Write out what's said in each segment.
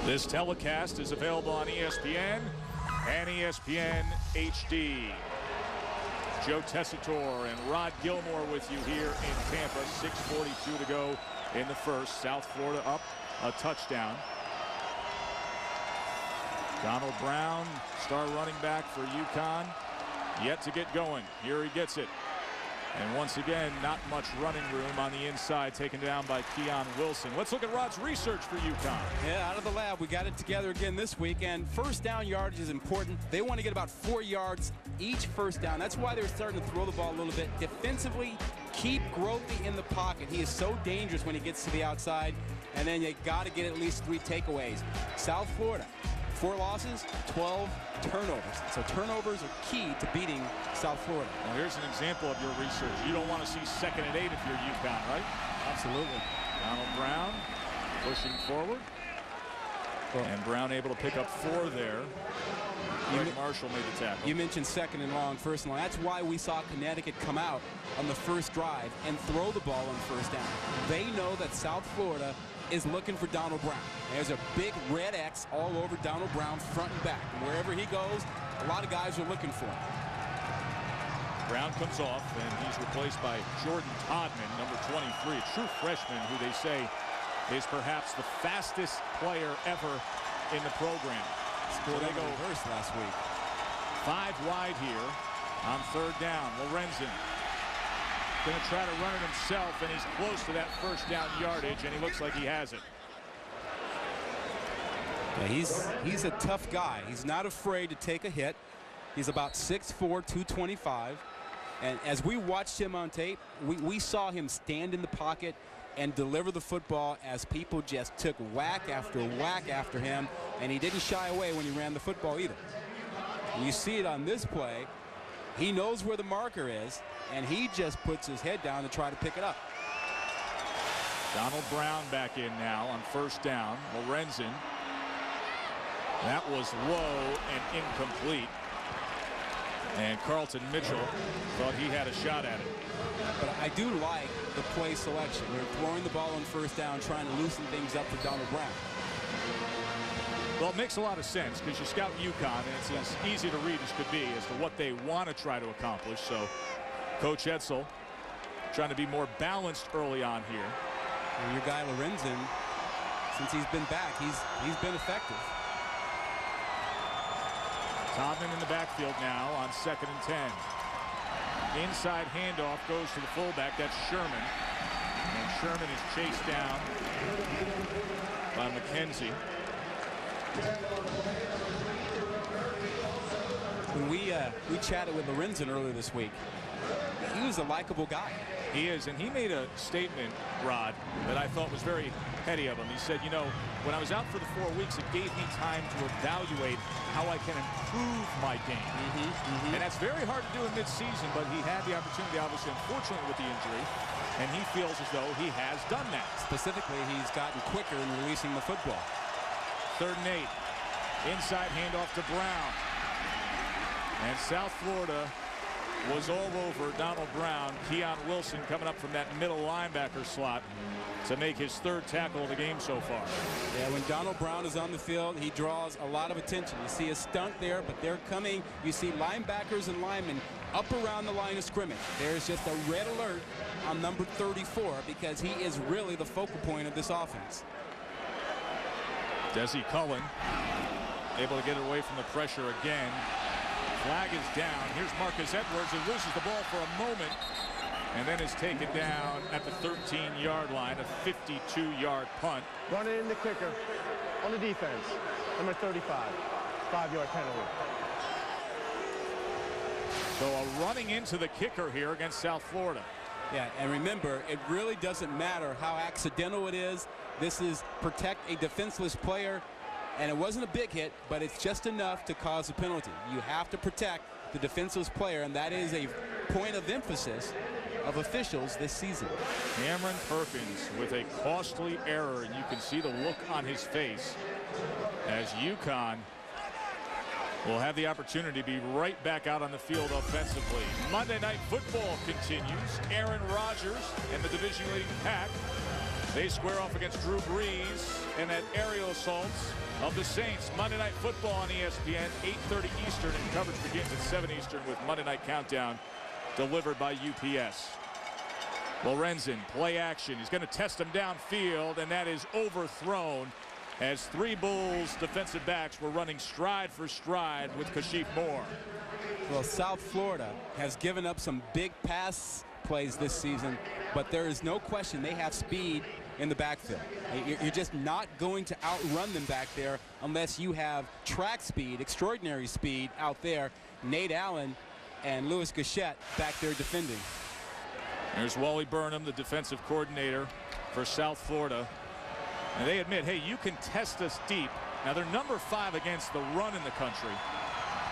This telecast is available on ESPN and ESPN HD. Joe Tessitore and Rod Gilmore with you here in Tampa. 6:42 to go in the first. South Florida up a touchdown. Donald Brown, star running back for UConn, yet to get going. Here he gets it. And once again, not much running room on the inside, taken down by Keon Wilson. Let's look at Rod's research for UConn. Yeah, out of the lab, we got it together again this week, and first down yardage is important. They want to get about 4 yards each first down. That's why they're starting to throw the ball a little bit. Defensively, keep Grovey in the pocket. He is so dangerous when he gets to the outside, and then you got to get at least 3 takeaways. South Florida, 4 losses, 12 turnovers. So turnovers are key to beating South Florida. Well, here's an example of your research. You don't want to see 2nd and 8 if you're UConn, right? Absolutely. Donald Brown pushing forward. And Brown able to pick up 4 there. Greg Marshall made the tackle. You mentioned 2nd and long, 1st and long. That's why we saw Connecticut come out on the first drive and throw the ball on 1st down. They know that South Florida is looking for Donald Brown. There's a big red X all over Donald Brown, front and back. And wherever he goes, a lot of guys are looking for him. Brown comes off, and he's replaced by Jordan Todman, number 23, a true freshman who they say is perhaps the fastest player ever in the program. So they go reverse last week. 5 wide here on 3rd down. Lorenzen going to try to run it himself, and he's close to that 1st down yardage, and he looks like he has it. Yeah, he's a tough guy. He's not afraid to take a hit. He's about 6'4", 225. And as we watched him on tape, we saw him stand in the pocket and deliver the football as people just took whack after him, and he didn't shy away when he ran the football either. And you see it on this play. He knows where the marker is, and he just puts his head down to try to pick it up. Donald Brown back in now on 1st down. Lorenzen. That was low and incomplete. And Carlton Mitchell thought he had a shot at it. But I do like the play selection. They're throwing the ball on 1st down, trying to loosen things up for Donald Brown. Well, it makes a lot of sense because you scout UConn, and it's as easy to read as could be as to what they want to try to accomplish. So Coach Edsall trying to be more balanced early on here. And your guy Lorenzen, since he's been back, he's been effective. Todman in the backfield now on 2nd and 10. Inside handoff goes to the fullback. That's Sherman. And Sherman is chased down by McKenzie. When we chatted with Lorenzen earlier this week, he was a likable guy. He is, and he made a statement, Rod, that I thought was very heady of him. He said, you know, when I was out for the 4 weeks, it gave me time to evaluate how I can improve my game. And that's very hard to do in midseason, but he had the opportunity, obviously, unfortunately, with the injury, and he feels as though he has done that. Specifically, he's gotten quicker in releasing the football. 3rd and 8. Inside handoff to Brown. And South Florida was all over Donald Brown. Keon Wilson coming up from that middle linebacker slot to make his 3rd tackle of the game so far. Yeah, when Donald Brown is on the field, he draws a lot of attention. You see a stunt there, but they're coming. You see linebackers and linemen up around the line of scrimmage. There's just a red alert on number 34 because he is really the focal point of this offense. Desi Cullen able to get it away from the pressure again. Flag is down. Here's Marcus Edwards, who loses the ball for a moment and then is taken down at the 13-yard line, a 52-yard punt. Running in the kicker on the defense, number 35, 5-yard penalty. So a running into the kicker here against South Florida. Yeah, and remember, it really doesn't matter how accidental it is. This is protect a defenseless player. And it wasn't a big hit, but it's just enough to cause a penalty. You have to protect the defenseless player, and that is a point of emphasis of officials this season. Cameron Perkins with a costly error, and you can see the look on his face as UConn will have the opportunity to be right back out on the field offensively. Monday Night Football continues. Aaron Rodgers and the division-leading Pack. They square off against Drew Brees and that aerial assaults of the Saints. Monday Night Football on ESPN, 8:30 Eastern, and coverage begins at 7 Eastern with Monday Night Countdown delivered by UPS. Lorenzen, play action. He's going to test him downfield, and that is overthrown as three Bulls defensive backs were running stride for stride with Kashif Moore. Well, South Florida has given up some big pass plays this season, but there is no question they have speed in the backfield. You're just not going to outrun them back there unless you have track speed, extraordinary speed out there. Nate Allen and Louis Gachette back there defending. There's Wally Burnham, the defensive coordinator for South Florida. And they admit, hey, you can test us deep. Now, they're number 5 against the run in the country.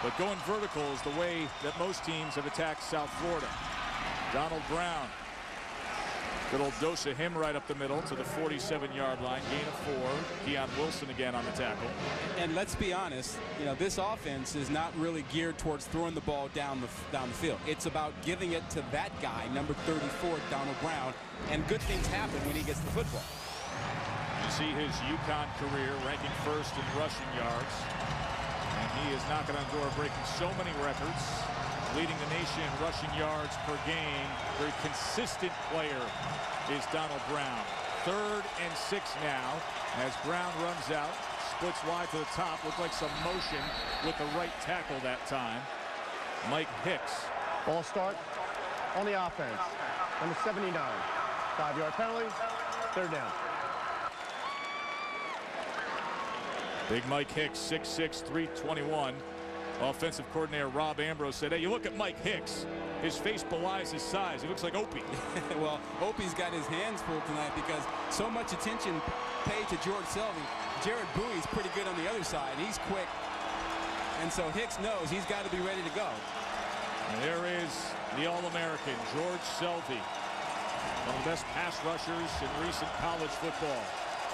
But going vertical is the way that most teams have attacked South Florida. Donald Brown. Good old dose of him right up the middle to the 47-yard line. Gain of 4. Keon Wilson again on the tackle. And let's be honest, this offense is not really geared towards throwing the ball down the field. It's about giving it to that guy, number 34, Donald Brown, and good things happen when he gets the football. You see his UConn career ranking first in rushing yards, and he is knocking on the door, breaking so many records, leading the nation in rushing yards per game. Very consistent player is Donald Brown. 3rd and 6 now as Brown runs out, splits wide to the top. Looked like some motion with the right tackle that time. Mike Hicks. Ball start on the offense. Number 79. 5-yard penalty. 3rd down. Big Mike Hicks, 6'6", 321. Offensive coordinator Rob Ambrose said, hey, you look at Mike Hicks. His face belies his size. He looks like Opie. Well, Opie's got his hands full tonight because so much attention paid to George Selvey. Jared Bowie's pretty good on the other side. He's quick. And so Hicks knows he's got to be ready to go. And there is the All-American, George Selvey. One of the best pass rushers in recent college football.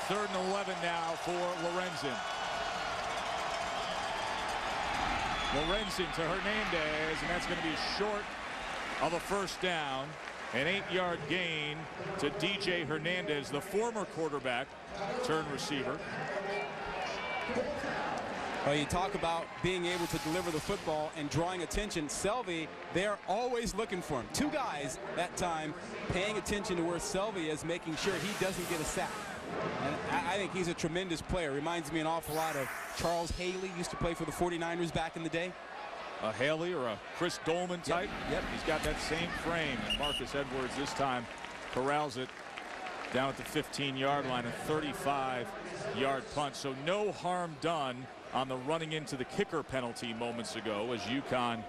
3rd and 11 now for Lorenzen. Lorenzen to Hernandez, and that's going to be short of a 1st down. An 8-yard gain to DJ Hernandez, the former quarterback turned receiver. Well, you talk about being able to deliver the football and drawing attention. Selvey, they're always looking for him. 2 guys that time paying attention to where Selvey is, making sure he doesn't get a sack. And I think he's a tremendous player. Reminds me an awful lot of Charles Haley, used to play for the 49ers back in the day. A Haley or a Chris Dolman type. Yep. He's got that same frame. And Marcus Edwards this time corrals it down at the 15-yard line, a 35-yard punt. So no harm done on the running into the kicker penalty moments ago as UConn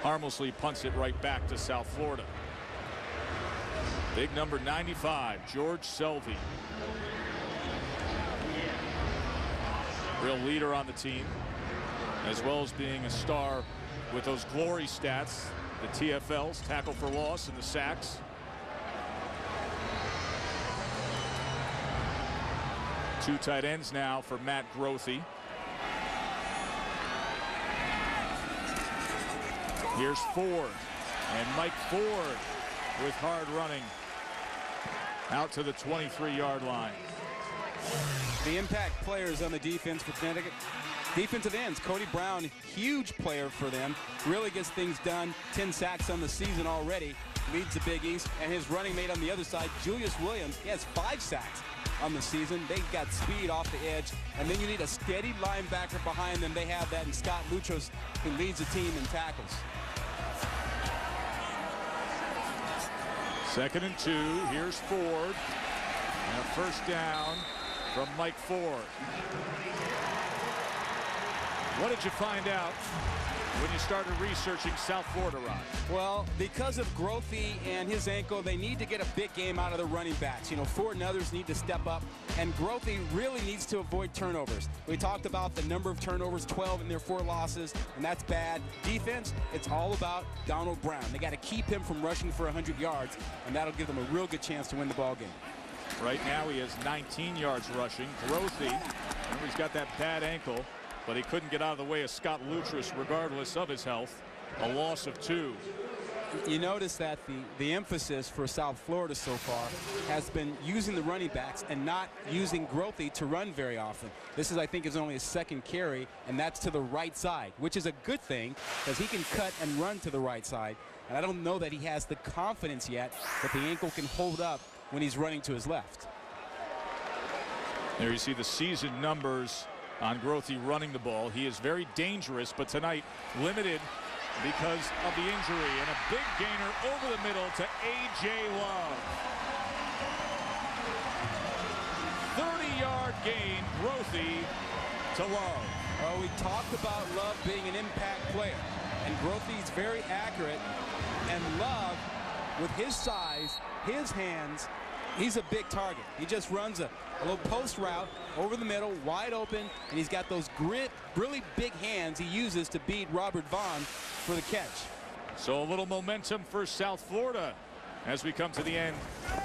harmlessly punts it right back to South Florida. Big number 95, George Selvey. Real leader on the team, as well as being a star with those glory stats, the TFLs, tackle for loss, and the sacks. Two tight ends now for Matt Grothe. Here's Ford, and Mike Ford with hard running out to the 23-yard line. The impact players on the defense for Connecticut. Defensive ends, Cody Brown, huge player for them. Really gets things done. 10 sacks on the season already. Leads the Big East. And his running mate on the other side, Julius Williams, he has 5 sacks on the season. They've got speed off the edge. And then you need a steady linebacker behind them. They have that in Scott Lutros, who leads the team in tackles. 2nd and 2. Here's Ford. And a 1st down from Mike Ford. What did you find out when you started researching South Florida, Rod? Well, because of Grothe and his ankle, they need to get a big game out of the running backs. Ford and others need to step up, and Grothe really needs to avoid turnovers. We talked about the number of turnovers, 12 in their 4 losses, and that's bad. Defense, it's all about Donald Brown. They got to keep him from rushing for 100 yards, and that'll give them a real good chance to win the ball game. Right now he has 19 yards rushing. Grothe, remember, he's got that bad ankle, but he couldn't get out of the way of Scott Lutros regardless of his health. A loss of 2. You notice that the emphasis for South Florida so far has been using the running backs and not using Grothy to run very often. This is, I think, is only his second carry, and that's to the right side, which is a good thing because he can cut and run to the right side. And I don't know that he has the confidence yet that the ankle can hold up when he's running to his left. There you see the season numbers on Grothy running the ball. He is very dangerous, but tonight limited because of the injury, and a big gainer over the middle to A.J. Love. 30-yard gain, Grothy to Love. Oh, we talked about Love being an impact player, and Grothy's very accurate, and Love, with his size, his hands, he's a big target. He just runs a little post route over the middle, wide open, and he's got those really big hands he uses to beat Robert Vaughn for the catch. So a little momentum for South Florida as we come to the end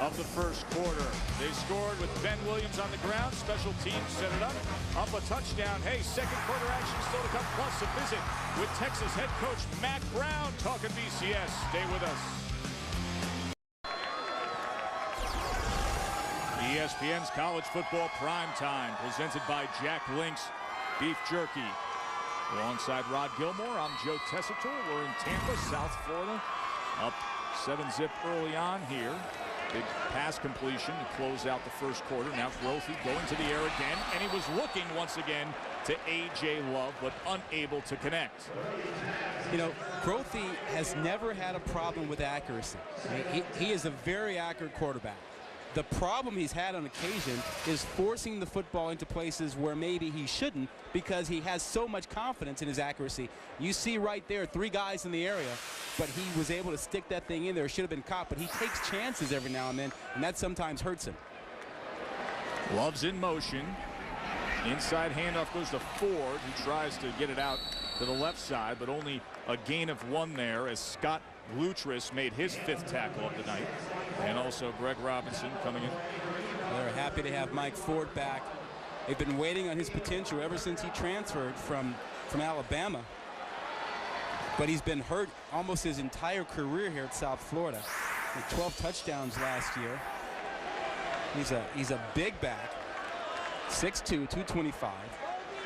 of the first quarter. They scored with Ben Williams on the ground. Special teams set it up a touchdown. Hey, second quarter action still to come, plus a visit with Texas head coach Mack Brown talking BCS. Stay with us. ESPN's College Football Prime Time, presented by Jack Link's Beef Jerky. Alongside Rod Gilmore, I'm Joe Tessitore. We're in Tampa, South Florida. Up 7-zip early on here. Big pass completion to close out the first quarter. Now Grothy going to the air again, and he was looking once again to A.J. Love, but unable to connect. You know, Grothy has never had a problem with accuracy. He is a very accurate quarterback. The problem he's had on occasion is forcing the football into places where maybe he shouldn't because he has so much confidence in his accuracy. You see right there 3 guys in the area, but he was able to stick that thing in there. Should have been caught, but he takes chances every now and then, and that sometimes hurts him. Love's in motion. Inside handoff goes to Ford, who tries to get it out to the left side, but only a gain of 1 there as Scott Lutris made his 5th tackle of the night. And also Greg Robinson coming in. They're happy to have Mike Ford back. They've been waiting on his potential ever since he transferred from Alabama. But he's been hurt almost his entire career here at South Florida. With 12 touchdowns last year. He's a big back. 6'2", 225.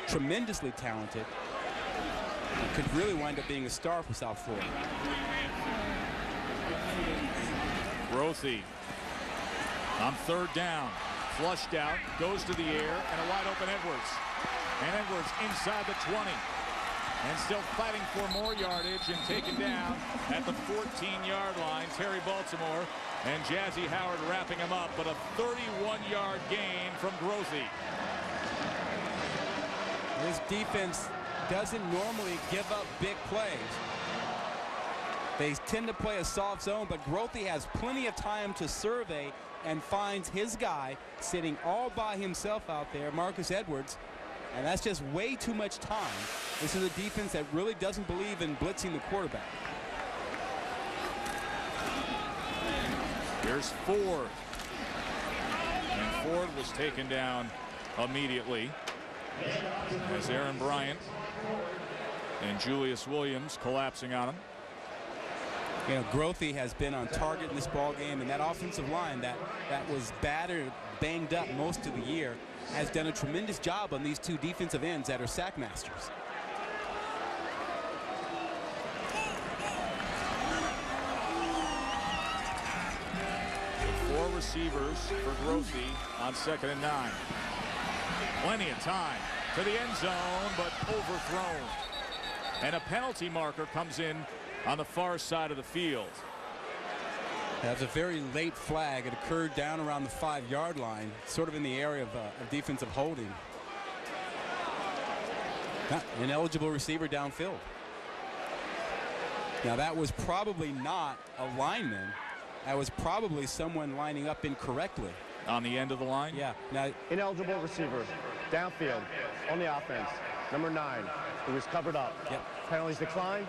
Tremendously talented. Could really wind up being a star for South Florida. Grothy on 3rd down, flushed out, goes to the air, and a wide open Edwards. And Edwards inside the 20. And still fighting for more yardage and taken down at the 14-yard line. Terry Baltimore and Jazzy Howard wrapping him up, but a 31-yard gain from Grothy. This defense doesn't normally give up big plays. They tend to play a soft zone, but Grothy has plenty of time to survey and finds his guy sitting all by himself out there, Marcus Edwards, and that's just way too much time. This is a defense that really doesn't believe in blitzing the quarterback. Here's Ford. And Ford was taken down immediately as Aaron Bryant and Julius Williams collapsing on him. You know, Grothy has been on target in this ball game, and that offensive line that was battered, banged up most of the year has done a tremendous job on these 2 defensive ends that are sack masters. Four receivers for Grothy on 2nd and 9. Plenty of time to the end zone, but overthrown. And a penalty marker comes in on the far side of the field. That's a very late flag. It occurred down around the 5-yard line, sort of in the area of defensive holding. Ineligible receiver downfield. Now that was probably not a lineman. That was probably someone lining up incorrectly. On the end of the line? Yeah. Now, ineligible receiver downfield on the offense. Number 9, who was covered up. Yep. Penalties declined.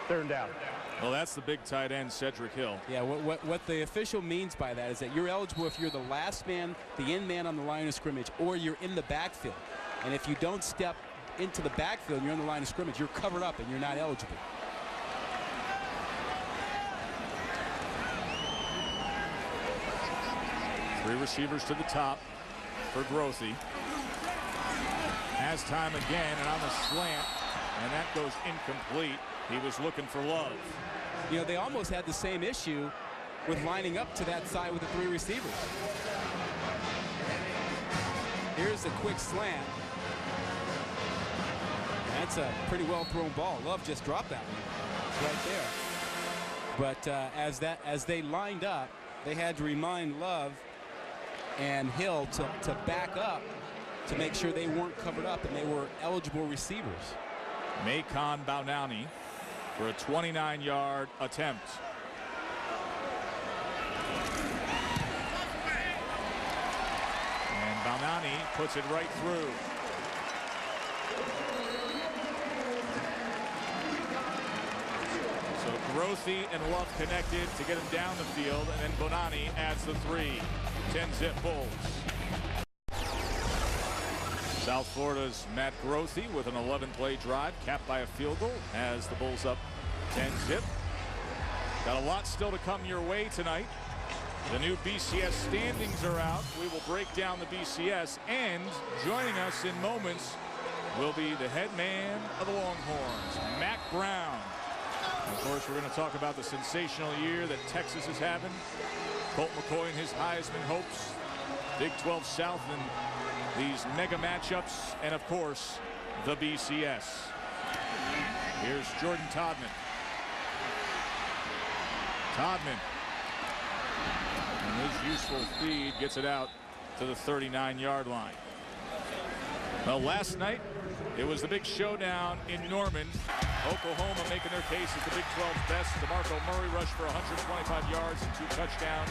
3rd down. Well, that's the big tight end, Cedric Hill. Yeah, what the official means by that is that you're eligible if you're the last man, the end man on the line of scrimmage, or you're in the backfield. And if you don't step into the backfield and you're in the line of scrimmage, you're covered up and you're not eligible. Three receivers to the top for Grothy. Has time again, and on the slant, and that goes incomplete. He was looking for Love. You know, they almost had the same issue with lining up to that side with the three receivers. Here's a quick slant. That's a pretty well thrown ball. Love just dropped that one. It's right there. But as they lined up, they had to remind Love and Hill to back up to make sure they weren't covered up and they were eligible receivers. Macon Baunani for a 29-yard attempt. And Baunani puts it right through. So Grothy and Love connected to get him down the field, and then Bonani adds the 3. 10-zip Bulls. South Florida's Matt Grothy with an 11-play drive capped by a field goal has the Bulls up 10-zip. Got a lot still to come your way tonight. The new BCS standings are out. We will break down the BCS, and joining us in moments will be the head man of the Longhorns, Mack Brown. And of course, we're going to talk about the sensational year that Texas is having. Colt McCoy and his Heisman hopes, Big 12 South and these mega matchups, and of course the BCS. Here's Jordan Todman. Todman, and his useful feed gets it out to the 39-yard line. Well, last night it was the big showdown in Norman. Oklahoma making their case as the Big 12's best. DeMarco Murray rushed for 125 yards and 2 touchdowns.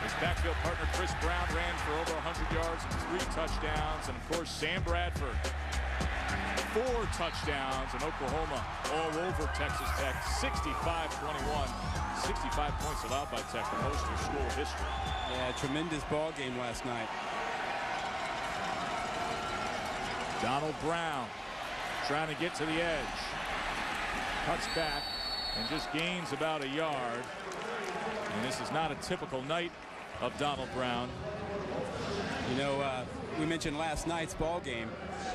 His backfield partner Chris Brown ran for over 100 yards and 3 touchdowns. And of course, Sam Bradford, 4 touchdowns. And Oklahoma all over Texas Tech, 65-21. 65 points allowed by Tech, the most in school history. Yeah, tremendous ball game last night. Donald Brown trying to get to the edge. Cuts back and just gains about a yard. And this is not a typical night of Donald Brown. You know, we mentioned last night's ball game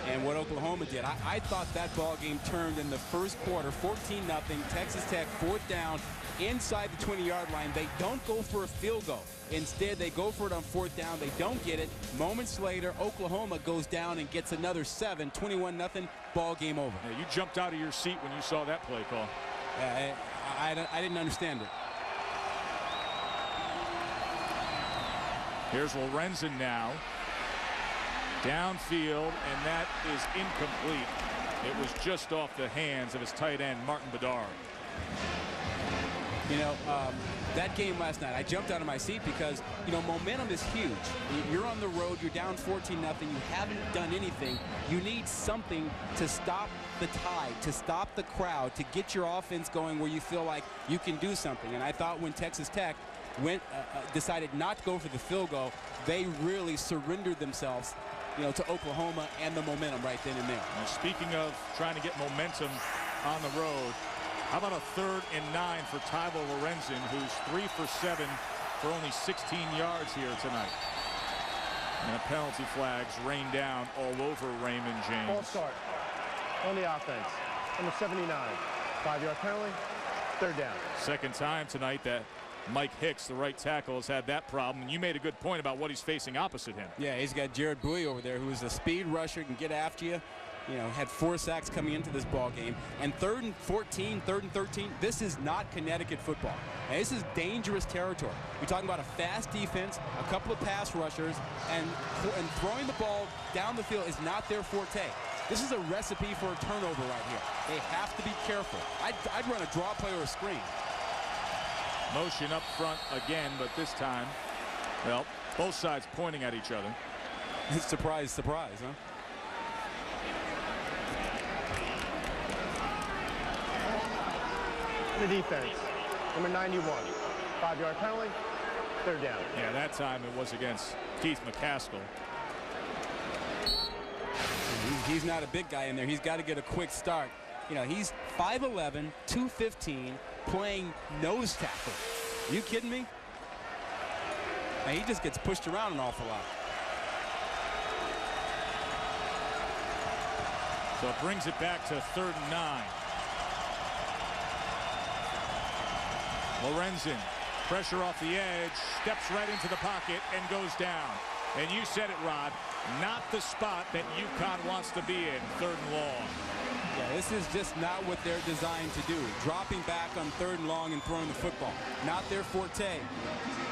and what Oklahoma did. I thought that ball game turned in the first quarter, 14-0. Texas Tech 4th down inside the 20-yard line. They don't go for a field goal. Instead, they go for it on 4th down. They don't get it. Moments later, Oklahoma goes down and gets another 7, 21-0, ball game over. Yeah, you jumped out of your seat when you saw that play call. I didn't understand it. Here's Lorenzen now. Downfield, and that is incomplete. It was just off the hands of his tight end, Martin Bedard. You know, that game last night, I jumped out of my seat because, you know, momentum is huge. You're on the road, you're down 14-0, you haven't done anything. You need something to stop the tide, to stop the crowd, to get your offense going where you feel like you can do something. And I thought when Texas Tech decided not to go for the field goal, they really surrendered themselves, you know, to Oklahoma and the momentum right then and there. Now, speaking of trying to get momentum on the road, how about a 3rd and 9 for Tyler Lorenzen, who's 3 for 7 for only 16 yards here tonight. And the penalty flags rain down all over Raymond James. Ball start on the offense. Number 79, 5-yard penalty, 3rd down. Second time tonight that Mike Hicks, the right tackle, has had that problem. And you made a good point about what he's facing opposite him. Yeah, he's got Jared Bowie over there, who is a speed rusher, can get after you. You know, had 4 sacks coming into this ball game. And 3rd and 14, 3rd and 13, this is not Connecticut football. Now, this is dangerous territory. We're talking about a fast defense, a couple of pass rushers, and throwing the ball down the field is not their forte. This is a recipe for a turnover right here. They have to be careful. I'd run a draw play or a screen. Motion up front again, but this time, well, both sides pointing at each other. Surprise, surprise, huh? The defense, number 91, 5-yard penalty, 3rd down. Yeah, that time it was against Keith McCaskill. He's not a big guy in there. He's got to get a quick start. You know, he's 5'11", 215, playing nose tackle. You kidding me? And he just gets pushed around an awful lot. So it brings it back to 3rd and 9. Lorenzen, pressure off the edge, steps right into the pocket and goes down. And you said it, Rod, not the spot that UConn wants to be in, 3rd and long. Yeah, this is just not what they're designed to do. Dropping back on 3rd and long and throwing the football. Not their forte.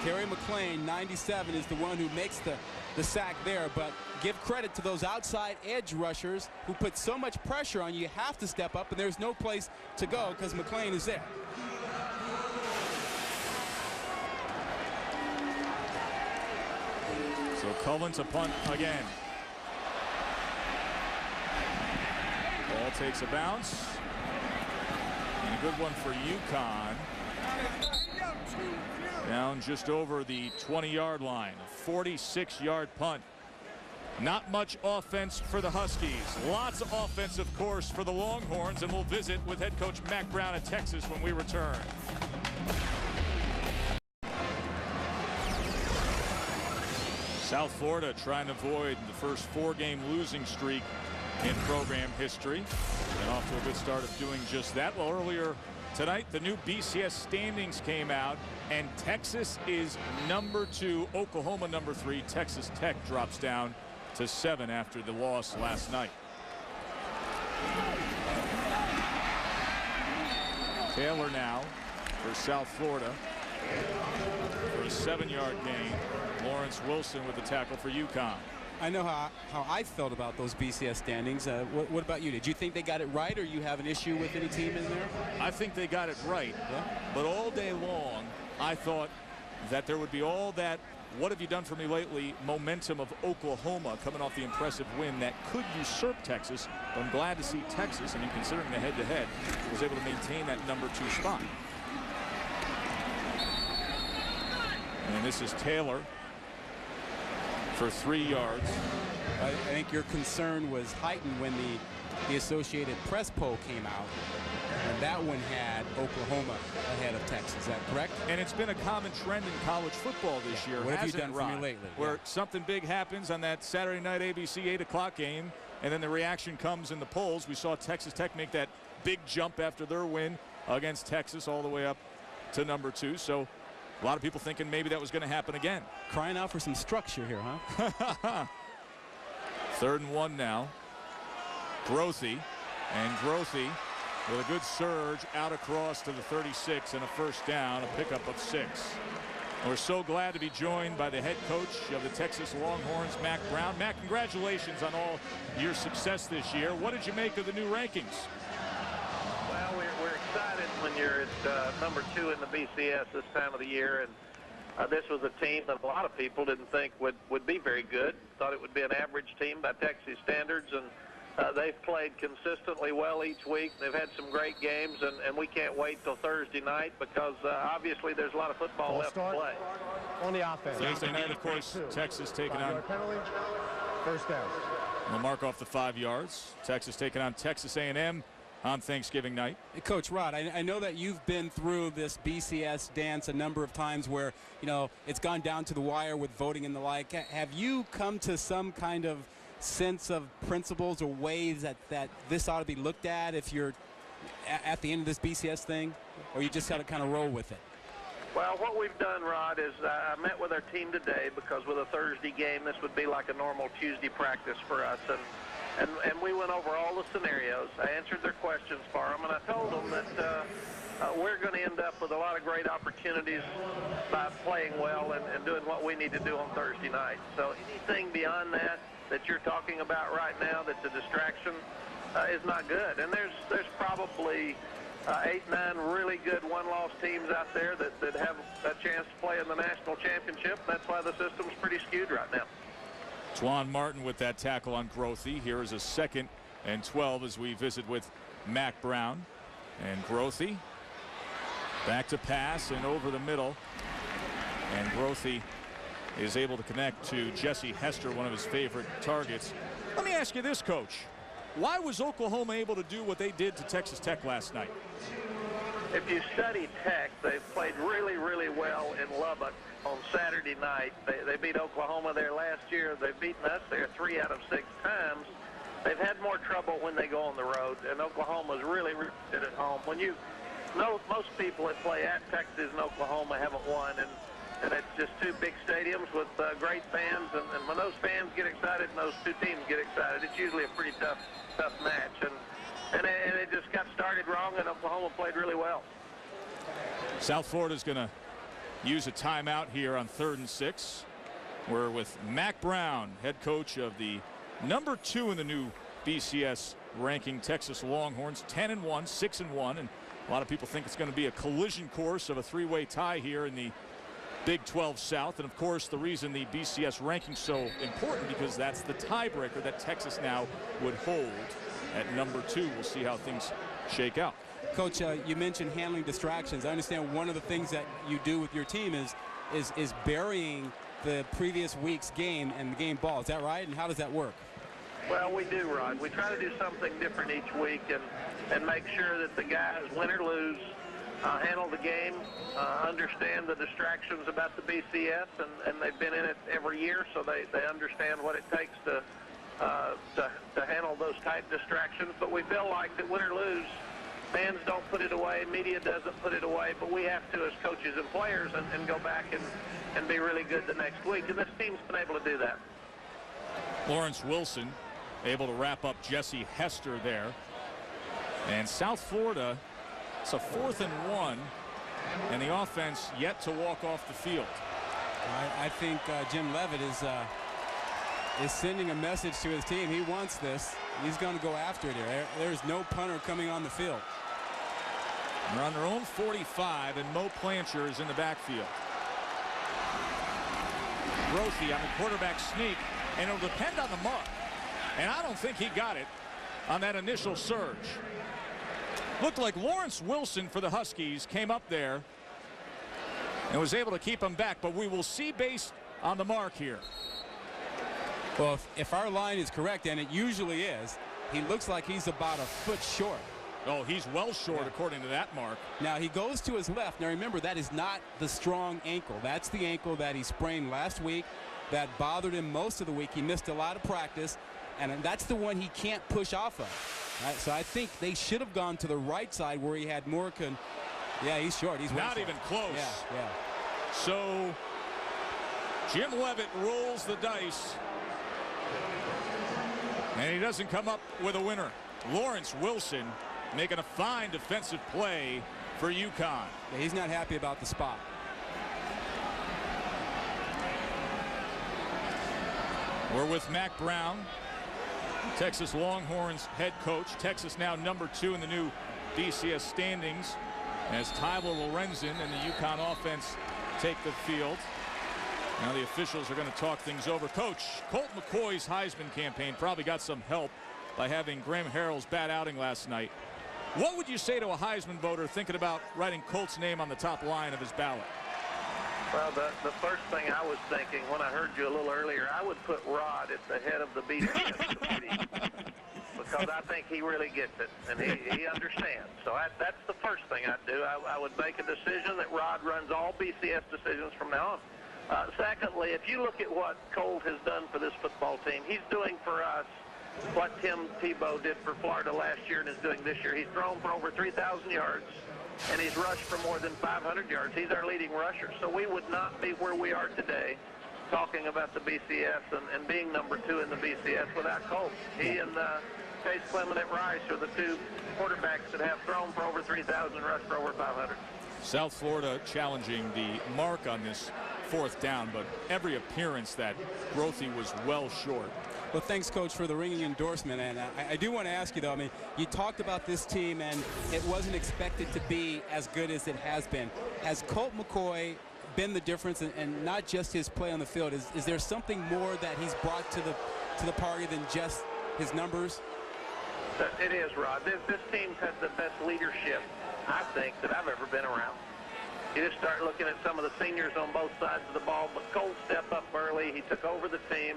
Kerry McLean, 97, is the one who makes the sack there, but give credit to those outside edge rushers who put so much pressure on you. You have to step up, and there's no place to go because McLean is there. So Cullen to punt again. Ball takes a bounce. And a good one for UConn. Down just over the 20-yard line. A 46-yard punt. Not much offense for the Huskies. Lots of offense, of course, for the Longhorns. And we'll visit with head coach Mack Brown at Texas when we return. South Florida trying to avoid the first 4-game losing streak in program history. And off to a good start of doing just that. Well, earlier tonight, the new BCS standings came out, and Texas is number 2, Oklahoma number 3. Texas Tech drops down to 7 after the loss last night. Taylor now for South Florida for a 7-yard gain. Lawrence Wilson with the tackle for UConn. I know how I felt about those BCS standings. What about you? Did you think they got it right, or you have an issue with any team in there? I think they got it right. Yeah. But all day long, I thought that there would be all that "what have you done for me lately" momentum of Oklahoma coming off the impressive win that could usurp Texas. But I'm glad to see Texas, I mean, considering the head-to-head, was able to maintain that number 2 spot. And this is Taylor for 3 yards. I think your concern was heightened when the Associated Press poll came out, and that one had Oklahoma ahead of Texas. Is that correct? And it's been a common trend in college football this year. What have you done for me lately? Where something big happens on that Saturday night ABC 8 o'clock game, and then the reaction comes in the polls. We saw Texas Tech make that big jump after their win against Texas all the way up to number 2. So a lot of people thinking maybe that was going to happen again. Crying out for some structure here, huh? 3rd and 1 now. Grothy. And Grothy with a good surge out across to the 36 and a first down, a pickup of 6. We're so glad to be joined by the head coach of the Texas Longhorns, Mack Brown. Mack, congratulations on all your success this year. What did you make of the new rankings? Well, we're excited when you're at number 2 in the BCS this time of the year, and this was a team that a lot of people didn't think would be very good. Thought it would be an average team by Texas standards, and they've played consistently well each week. They've had some great games, and we can't wait till Thursday night because obviously there's a lot of football left to play. On the offense. Thursday night, of course, Texas taking on. Penalty, first down. They'll mark off the 5 yards. Texas taking on Texas A&M on Thanksgiving night. Hey, Coach Rod, I know that you've been through this BCS dance a number of times where, you know, it's gone down to the wire with voting and the like. Have you come to some kind of sense of principles or ways that this ought to be looked at if you're at the end of this BCS thing, or you just got to kind of roll with it? Well, what we've done, Rod, is I met with our team today because with a Thursday game, this would be like a normal Tuesday practice for us. And we went over all the scenarios. I answered their questions for them, and I told them that we're going to end up with a lot of great opportunities by playing well and doing what we need to do on Thursday night. So anything beyond that you're talking about right now that's a distraction is not good. And there's probably 8, 9 really good one-loss teams out there that have a chance to play in the national championship. That's why the system's pretty skewed right now. Twan Martin with that tackle on Grothy. Here is a 2nd and 12 as we visit with Mack Brown. And Grothy back to pass and over the middle. And Grothy is able to connect to Jesse Hester, one of his favorite targets. Let me ask you this, Coach. Why was Oklahoma able to do what they did to Texas Tech last night? if you study Tech, they've played really, really well in Lubbock on Saturday night. They beat Oklahoma there last year. They've beaten us there 3 out of 6 times. They've had more trouble when they go on the road, and Oklahoma's really, really good at home. When you know, most people that play at Texas and Oklahoma haven't won, and it's just 2 big stadiums with great fans, and when those fans get excited and those 2 teams get excited, it's usually a pretty tough match. And it just got started wrong, and Oklahoma played really well. South Florida's going to use a timeout here on 3rd and 6. We're with Mack Brown, head coach of the number 2 in the new BCS ranking Texas Longhorns, 10-1, 6-1, and a lot of people think it's going to be a collision course of a 3-way tie here in the Big 12 South. And of course, the reason the BCS ranking's so important, because that's the tiebreaker that Texas now would hold at number 2. We'll see how things shake out. Coach, you mentioned handling distractions. I understand one of the things that you do with your team is burying the previous week's game and the game ball. Is that right? And how does that work? Well, we do, Rod. We try to do something different each week and make sure that the guys, win or lose, handle the game, understand the distractions about the BCS, and they've been in it every year, so they understand what it takes to handle those type distractions. But we feel like that win or lose, fans don't put it away, media doesn't put it away, but we have to as coaches and players and go back and be really good the next week. And this team's been able to do that. Lawrence Wilson able to wrap up Jesse Hester there. And South Florida, it's a 4th and 1, and the offense yet to walk off the field. I think Jim Leavitt is sending a message to his team. He wants this. He's going to go after it here. There's no punter coming on the field. They're on their own 45, and Mo Plancher is in the backfield. Grothy on the quarterback sneak, and it'll depend on the mark. And I don't think he got it on that initial surge. Looked like Lawrence Wilson for the Huskies came up there and was able to keep him back, but we will see based on the mark here. Well, if our line is correct, and it usually is, he looks like he's about a foot short. Oh, he's well short, according to that mark. Now, he goes to his left. Now, remember, that is not the strong ankle. That's the ankle that he sprained last week that bothered him most of the week. He missed a lot of practice, and that's the one he can't push off of. Right, so I think they should have gone to the right side where he had more. Yeah, he's short. He's not even close. Yeah. So Jim Leavitt rolls the dice, and he doesn't come up with a winner. Lawrence Wilson making a fine defensive play for UConn. Yeah, he's not happy about the spot. We're with Mack Brown, Texas Longhorns head coach. Texas now number 2 in the new BCS standings as Tyler Lorenzen and the UConn offense take the field. Now the officials are going to talk things over. Coach, Colt McCoy's Heisman campaign probably got some help by having Graham Harrell's bad outing last night. What would you say to a Heisman voter thinking about writing Colt's name on the top line of his ballot? Well, the first thing I was thinking when I heard you a little earlier, I would put Rod at the head of the BCS committee because I think he really gets it and he understands. So that's the first thing I'd do. I would make a decision that Rod runs all BCS decisions from now on. Secondly, if you look at what Colt has done for this football team, he's doing for us what Tim Tebow did for Florida last year and is doing this year. He's thrown for over 3,000 yards, and he's rushed for more than 500 yards. He's our leading rusher. So we would not be where we are today talking about the BCS and being number 2 in the BCS without Colt. He and Chase Clement at Rice are the 2 quarterbacks that have thrown for over 3,000, rushed for over 500. South Florida challenging the mark on this 4th down, but every appearance that Grothy was well short. Well, thanks, Coach, for the ringing endorsement. And I do want to ask you, though, I mean, you talked about this team, and it wasn't expected to be as good as it has been. Has Colt McCoy been the difference, and not just his play on the field? Is there something more that he's brought to the party than just his numbers? It is, Rod. This team's had the best leadership, I think, that I've ever been around. You just start looking at some of the seniors on both sides of the ball, but Colt stepped up early. He took over the team.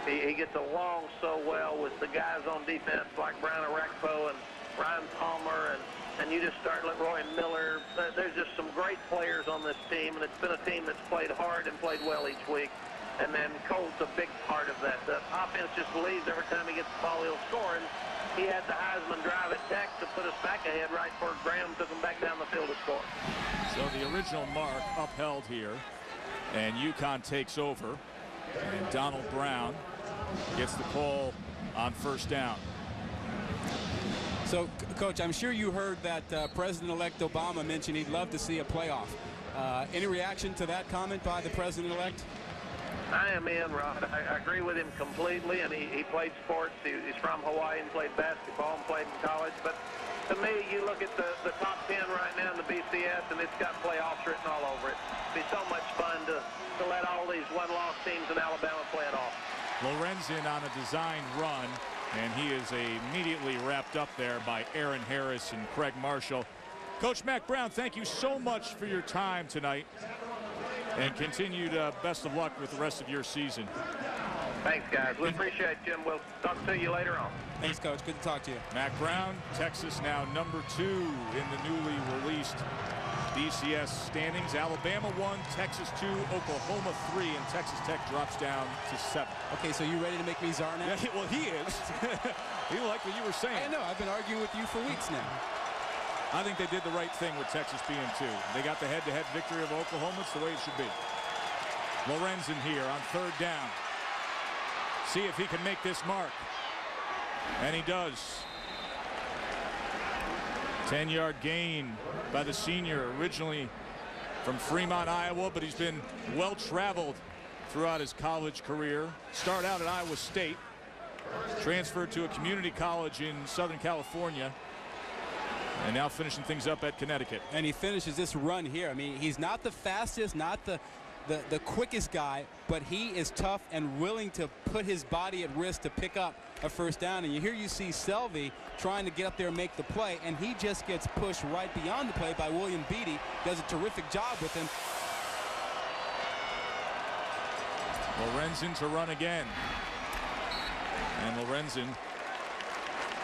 He gets along so well with the guys on defense like Brian Arakpo and Ryan Palmer and and you just start with Roy Miller. There's just some great players on this team, and it's been a team that's played hard and played well each week. And then Cole's a big part of that. The offense just believes every time he gets the ball, he'll score. And he had the Heisman drive at Tech to put us back ahead right before Graham took him back down the field to score. So the original mark upheld here, and UConn takes over, and Donald Brown gets the call on first down. So, Coach, I'm sure you heard that President-elect Obama mention he'd love to see a playoff. Any reaction to that comment by the President-elect? I am in, Rod. I agree with him completely, and he played sports. He's from Hawaii and played basketball and played in college. But to me, you look at the top 10 right now in the BCS, and it's got playoffs written all over it. It'd be so much fun to let all these one-loss teams in Alabama play it off. Lorenzen on a design run, and he is immediately wrapped up there by Aaron Harris and Craig Marshall. Coach Mack Brown, thank you so much for your time tonight, and continued best of luck with the rest of your season. Thanks, guys. We appreciate you, and we'll talk to you later on. Thanks, Coach. Good to talk to you. Mack Brown, Texas now #2 in the newly released BCS standings. Alabama 1, Texas 2, Oklahoma 3, and Texas Tech drops down to 7. Okay, so you ready to make me czar now? Yeah, well, he is. He liked what you were saying. I know. I've been arguing with you for weeks now. I think they did the right thing with Texas being 2. They got the head-to-head victory of Oklahoma. It's the way it should be. Lorenzen here on third down. See if he can make this mark. And he does. 10-yard gain by the senior, originally from Fremont, Iowa, but he's been well-traveled throughout his college career. Started out at Iowa State, transferred to a community college in Southern California, and now finishing things up at Connecticut. And he finishes this run here. I mean, he's not the fastest, not the quickest guy, but he is tough and willing to put his body at risk to pick up a first down. And you see Selvey trying to get up there and make the play, and he just gets pushed right beyond the play by William Beatty. Does a terrific job with him. Lorenzen to run again. And Lorenzen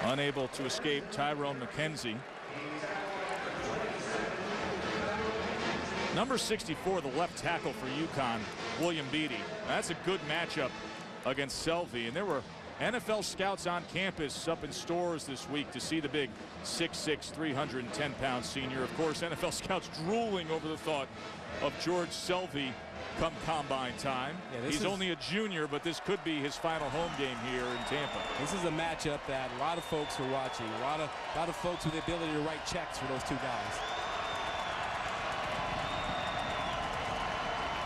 unable to escape Tyrone McKenzie. Number 64, the left tackle for UConn, William Beatty. That's a good matchup against Selvey. And there were NFL scouts on campus up in Stores this week to see the big 6'6", 310-pound senior. Of course, NFL scouts drooling over the thought of George Selvey come combine time. Yeah, he's only a junior, but this could be his final home game here in Tampa. This is a matchup that a lot of folks are watching. A lot of folks with the ability to write checks for those two guys.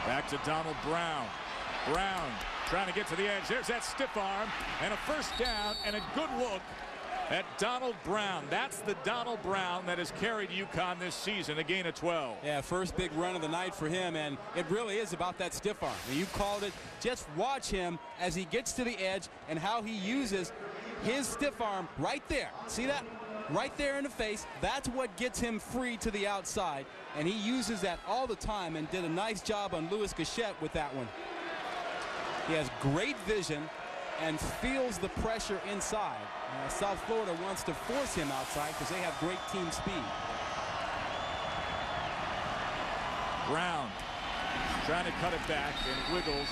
Back to Donald Brown. Brown trying to get to the edge. There's that stiff arm and a first down and a good look at Donald Brown. That's the Donald Brown that has carried UConn this season, a gain of 12. Yeah, first big run of the night for him, and it really is about that stiff arm. You called it. Just watch him as he gets to the edge and how he uses his stiff arm right there. See that? Right there in the face. That's what gets him free to the outside, and he uses that all the time and did a nice job on Louis Gachette with that one. He has great vision and feels the pressure inside. South Florida wants to force him outside because they have great team speed. Brown trying to cut it back and wiggles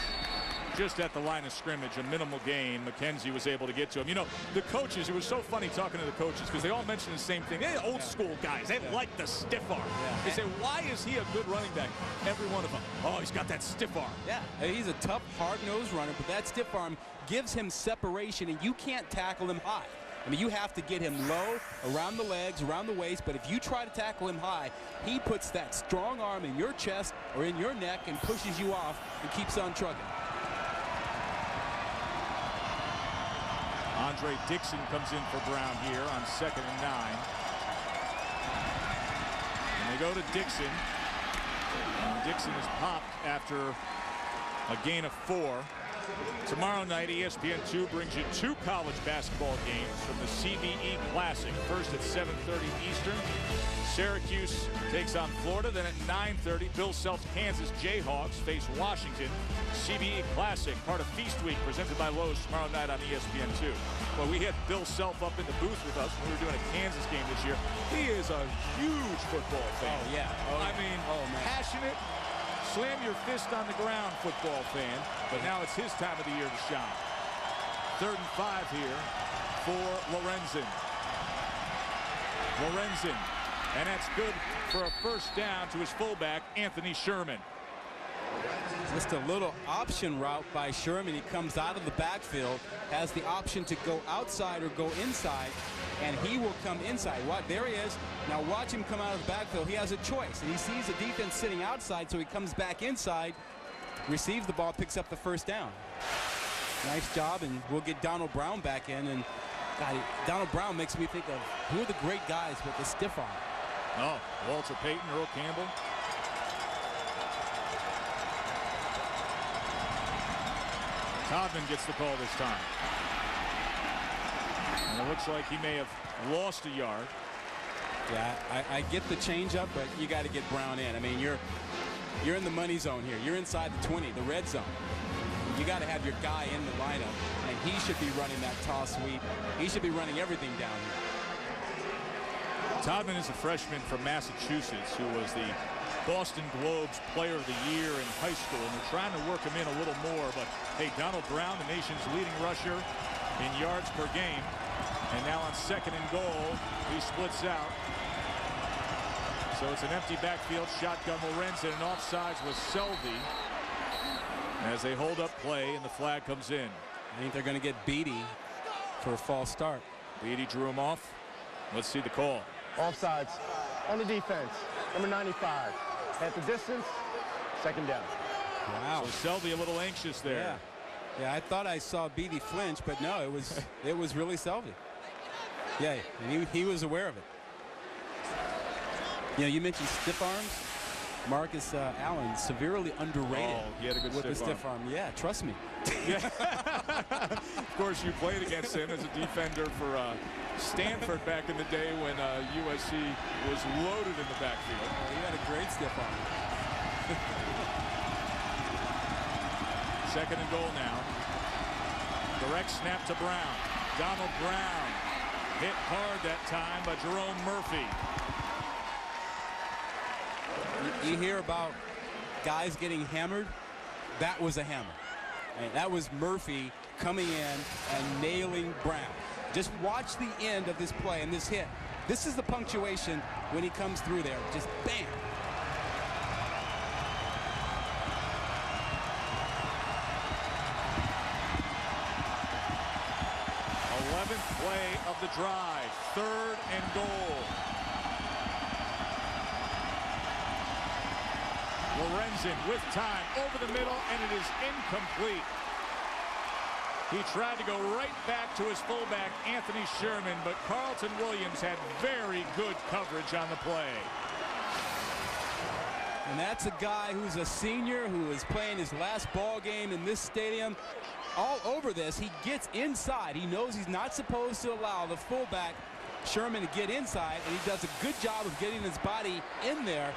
just at the line of scrimmage, a minimal gain. McKenzie was able to get to him. You know, the coaches, it was so funny talking to the coaches because they all mentioned the same thing. They're old school guys. They like the stiff arm. They say, why is he a good running back? Every one of them. Oh, he's got that stiff arm. Yeah, he's a tough, hard-nosed runner, but that stiff arm gives him separation, and you can't tackle him high. I mean, you have to get him low, around the legs, around the waist, but if you try to tackle him high, he puts that strong arm in your chest or in your neck and pushes you off and keeps on trucking. Andre Dixon comes in for Brown here on 2nd and 9. And they go to Dixon. And Dixon is popped after a gain of 4. Tomorrow night, ESPN2 brings you 2 college basketball games from the CBE Classic. First at 7:30 Eastern. Syracuse takes on Florida. Then at 9:30, Bill Self's Kansas Jayhawks face Washington. CBE Classic, part of Feast Week, presented by Lowe's tomorrow night on ESPN2. Well, we had Bill Self up in the booth with us when we were doing a Kansas game this year. He is a huge football fan. Oh, yeah. I mean, passionate, slam your fist on the ground football fan. But now it's his time of the year to shine. 3rd and 5 here for Lorenzen. And that's good for a first down to his fullback, Anthony Sherman. Just a little option route by Sherman. He comes out of the backfield, has the option to go outside or go inside, and he will come inside. There he is. Now watch him come out of the backfield. He has a choice, and he sees the defense sitting outside, so he comes back inside, receives the ball, picks up the first down. Nice job, and we'll get Donald Brown back in. And God, Donald Brown makes me think of who are the great guys with the stiff arm. Oh, Walter Payton, Earl Campbell. Todman gets the call this time. And it looks like he may have lost a yard. Yeah, I get the changeup, but you got to get Brown in. I mean, you're in the money zone here. You're inside the 20, the red zone. You got to have your guy in the lineup, and he should be running that toss sweep. He should be running everything down here. Todman is a freshman from Massachusetts who was the Boston Globe's Player of the Year in high school, and they're trying to work him in a little more. But hey, Donald Brown, the nation's leading rusher in yards per game, and now on 2nd and goal, he splits out. So it's an empty backfield, shotgun Lorenzen, and offsides with Selvey as they hold up play, and the flag comes in. I think they're going to get Beatty for a false start. Beatty drew him off. Let's see the call. Offsides on the defense. Number 95. At the distance, 2nd down. Wow. So Selvey a little anxious there. Yeah, I thought I saw Beatty flinch, but no, it was really Selvey. Yeah, and he was aware of it. You know, you mentioned stiff arms. Marcus Allen, severely underrated. Oh, he had a good with the stiff arm. Yeah, trust me. Yeah. Of course, you played against him as a defender for Stanford back in the day when USC was loaded in the backfield. Oh, he had a great stiff arm. 2nd and goal now. Direct snap to Brown. Donald Brown hit hard that time by Jerome Murphy. You hear about guys getting hammered. That was a hammer. And that was Murphy coming in and nailing Brown. Just watch the end of this play and this hit. This is the punctuation when he comes through there. Just bam. 11th play of the drive. 3rd and goal. Lorenzen with time over the middle, and it is incomplete. He tried to go right back to his fullback, Anthony Sherman, but Carlton Williams had very good coverage on the play. And that's a guy who's a senior who is playing his last ball game in this stadium. All over this, he gets inside. He knows he's not supposed to allow the fullback, Sherman, to get inside, and he does a good job of getting his body in there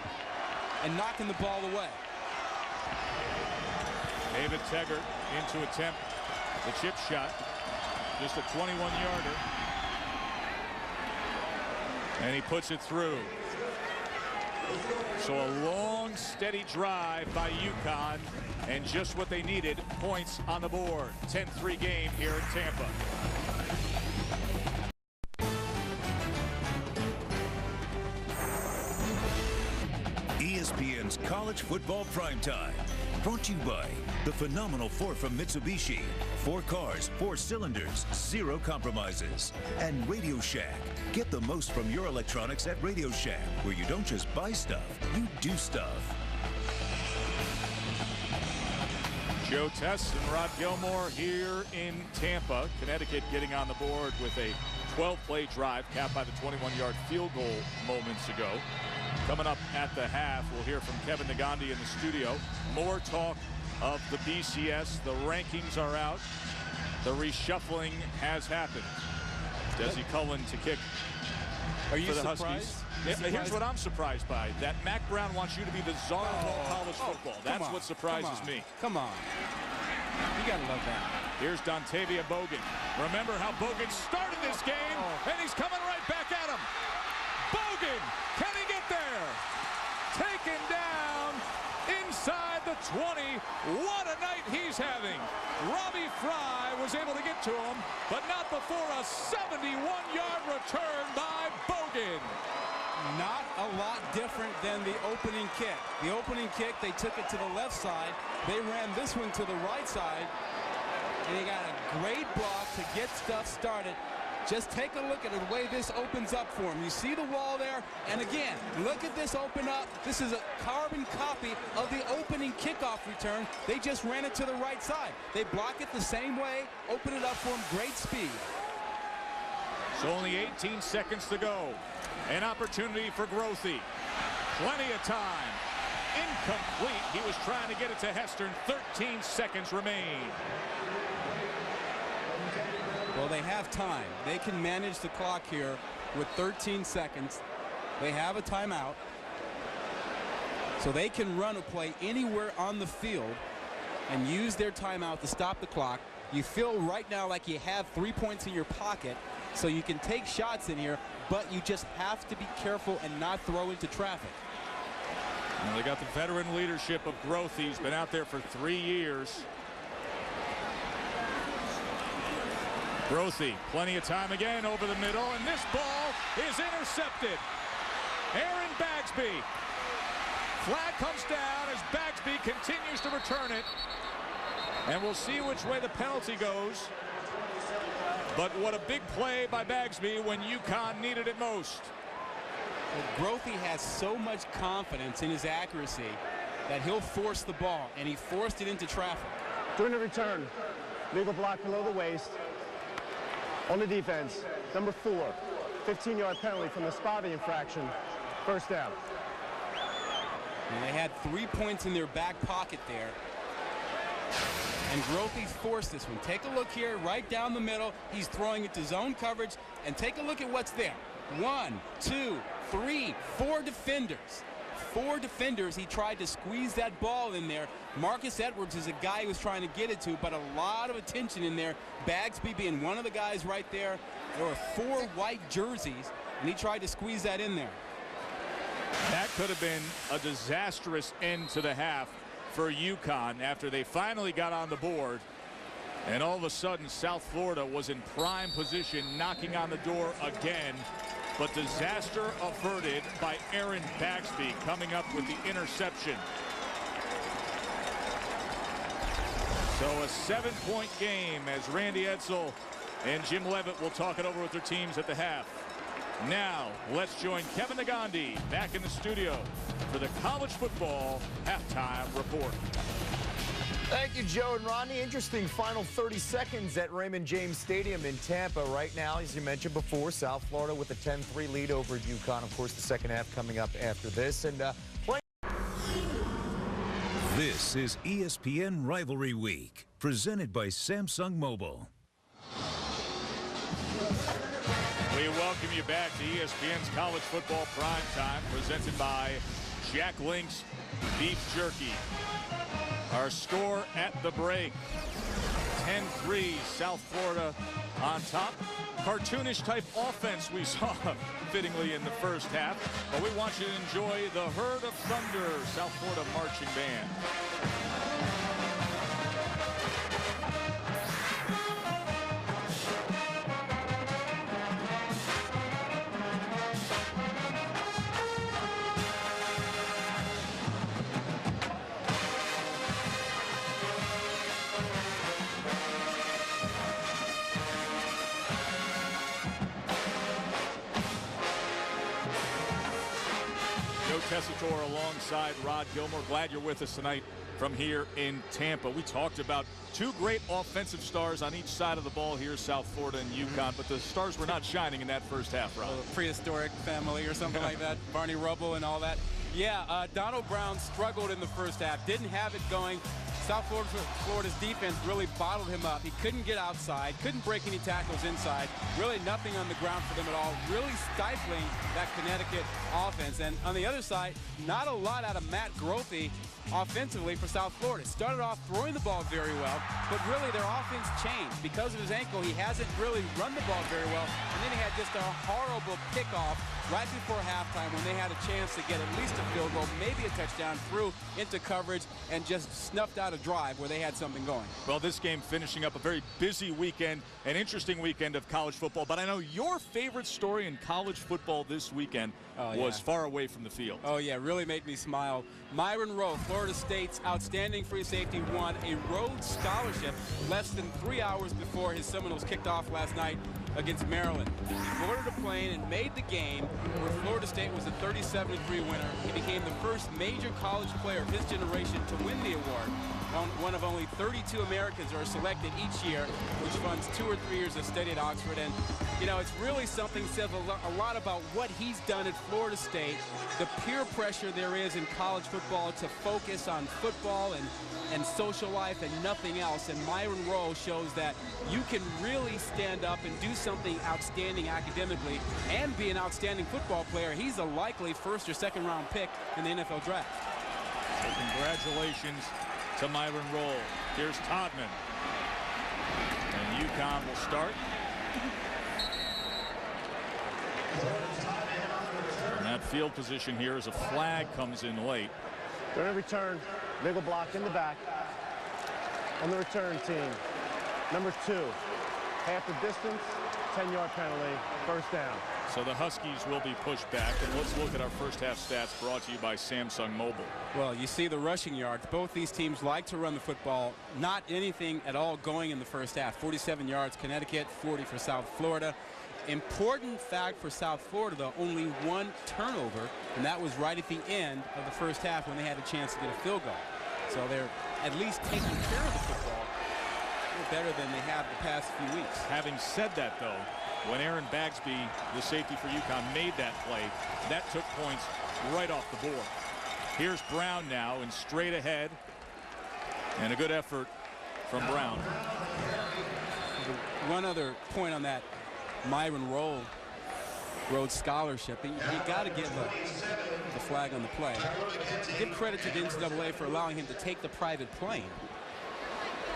and knocking the ball away. David Teggart in to attempt the chip shot. Just a 21-yarder. And he puts it through. So a long, steady drive by UConn, and just what they needed, points on the board. 10-3 game here in Tampa. ESPN's College Football Primetime. Brought to you by the Phenomenal 4 from Mitsubishi. 4 cars, 4 cylinders, 0 compromises. And Radio Shack. Get the most from your electronics at Radio Shack, where you don't just buy stuff, you do stuff. Joe Tess and Rod Gilmore here in Tampa. Connecticut getting on the board with a 12-play drive capped by the 21-yard field goal moments ago. Coming up at the half, we'll hear from Kevin Negandhi in the studio. More talk of the BCS. The rankings are out. The reshuffling has happened. Desi Cullen to kick Are you for the surprised? Huskies. Here's what I'm surprised by. That Mac Brown wants you to be the czar of all college football. That's what surprises me. Come on. You got to love that. Here's Dontavia Bogan. Remember how Bogan started this game, and he's coming right back at him. Bogan, can he get there? Taken down inside the 20. What a night he's having. Robbie Fry was able to get to him, but not before a 71-yard return by Bogan. Not a lot different than the opening kick. The opening kick, they took it to the left side. They ran this one to the right side. And they got a great block to get stuff started. Just take a look at the way this opens up for him. You see the wall there? And again, look at this open up. This is a carbon copy of the opening kickoff return. They just ran it to the right side. They block it the same way, open it up for him, great speed. So only 18 seconds to go. An opportunity for Grothy. Plenty of time. Incomplete. He was trying to get it to Hestern. 13 seconds remain. Well, they have time. They can manage the clock here with 13 seconds. They have a timeout. So they can run a play anywhere on the field and use their timeout to stop the clock. You feel right now like you have 3 points in your pocket, so you can take shots in here, but you just have to be careful and not throw into traffic. Well, they got the veteran leadership of Grothy. He's been out there for 3 years. Grothy, plenty of time again over the middle, and this ball is intercepted. Aaron Bagsby. Flag comes down as Bagsby continues to return it. And we'll see which way the penalty goes. But what a big play by Bagsby when UConn needed it most. Well, Grothy has so much confidence in his accuracy that he'll force the ball, and he forced it into traffic. During the return, legal block below the waist. On the defense, number 4, 15-yard penalty from the spotting infraction. First down. And they had 3 points in their back pocket there. And Grothy forced this one. Take a look here, right down the middle. He's throwing it to zone coverage. And take a look at what's there. 1, 2, 3, 4 defenders. 4 defenders. He tried to squeeze that ball in there. Marcus Edwards is a guy who was trying to get it to, but a lot of attention in there. Bagsby being one of the guys right there. There were 4 white jerseys, and he tried to squeeze that in there. That could have been a disastrous end to the half for UConn after they finally got on the board. And all of a sudden, South Florida was in prime position, knocking on the door again. But disaster averted by Aaron Bagsby coming up with the interception. So a 7-point game as Randy Edsall and Jim Levitt will talk it over with their teams at the half. Now, let's join Kevin Nagandi back in the studio for the college football halftime report. Thank you, Joe and Rodney. Interesting final 30 seconds at Raymond James Stadium in Tampa right now. As you mentioned before, South Florida with a 10-3 lead over UConn. Of course, the second half coming up after this. And playing. This is ESPN Rivalry Week, presented by Samsung Mobile. We welcome you back to ESPN's College Football Prime Time, presented by Jack Link's Beef Jerky. Our score at the break, 10-3, South Florida on top. Cartoonish type offense we saw fittingly in the first half, but we want you to enjoy the Herd of Thunder South Florida marching band. Tessitore alongside Rod Gilmore. Glad you're with us tonight from here in Tampa. We talked about 2 great offensive stars on each side of the ball here, South Florida and UConn, but the stars were not shining in that first half, Rod. A prehistoric family or something like that. Barney Rubble and all that. Yeah, Donald Brown struggled in the first half. Didn't have it going. South Florida's defense really bottled him up. He couldn't get outside, couldn't break any tackles inside, really nothing on the ground for them at all, really stifling that Connecticut offense. And on the other side, not a lot out of Matt Gropey offensively for South Florida. Started off throwing the ball very well, but really their offense changed. Because of his ankle, he hasn't really run the ball very well, and then he had just a horrible kickoff right before halftime when they had a chance to get at least a field goal, maybe a touchdown, threw into coverage and just snuffed out a drive where they had something going. Well, this game finishing up a very busy weekend, an interesting weekend of college football, but I know your favorite story in college football this weekend was far away from the field. Oh yeah, really made me smile. Myron Rowe, Florida State's outstanding free safety, won a Rhodes Scholarship less than 3 hours before his Seminoles kicked off last night against Maryland. He boarded a plane and made the game where Florida State was a 37-3 winner. He became the first major college player of his generation to win the award. One of only 32 Americans are selected each year, which funds 2 or 3 years of study at Oxford. And, you know, it's really something says a lot about what he's done at Florida State, the peer pressure there is in college football to focus on football and social life and nothing else. And Myron Rowe shows that you can really stand up and do something outstanding academically and be an outstanding football player. He's a likely first or second round pick in the NFL draft. So congratulations to Myron Rowe. Here's Todman. And UConn will start. And that field position here as a flag comes in late. During a return, nickel block in the back. On the return team, number 2, half the distance, 10-yard penalty, first down. So the Huskies will be pushed back, and let's look at our first half stats brought to you by Samsung Mobile. Well, you see the rushing yards. Both these teams like to run the football. Not anything at all going in the first half. 47 yards Connecticut, 40 for South Florida. Important fact for South Florida, though, only 1 turnover, and that was right at the end of the first half when they had a chance to get a field goal. So they're at least taking care of the football a little better than they have the past few weeks. Having said that, though, when Aaron Bagsby, the safety for UConn, made that play, that took points right off the board. Here's Brown now and straight ahead, and a good effort from Brown. One other point on that Myron Rowe Rhodes Scholarship. You got to give the flag on the play. Give credit to the NCAA for allowing him to take the private plane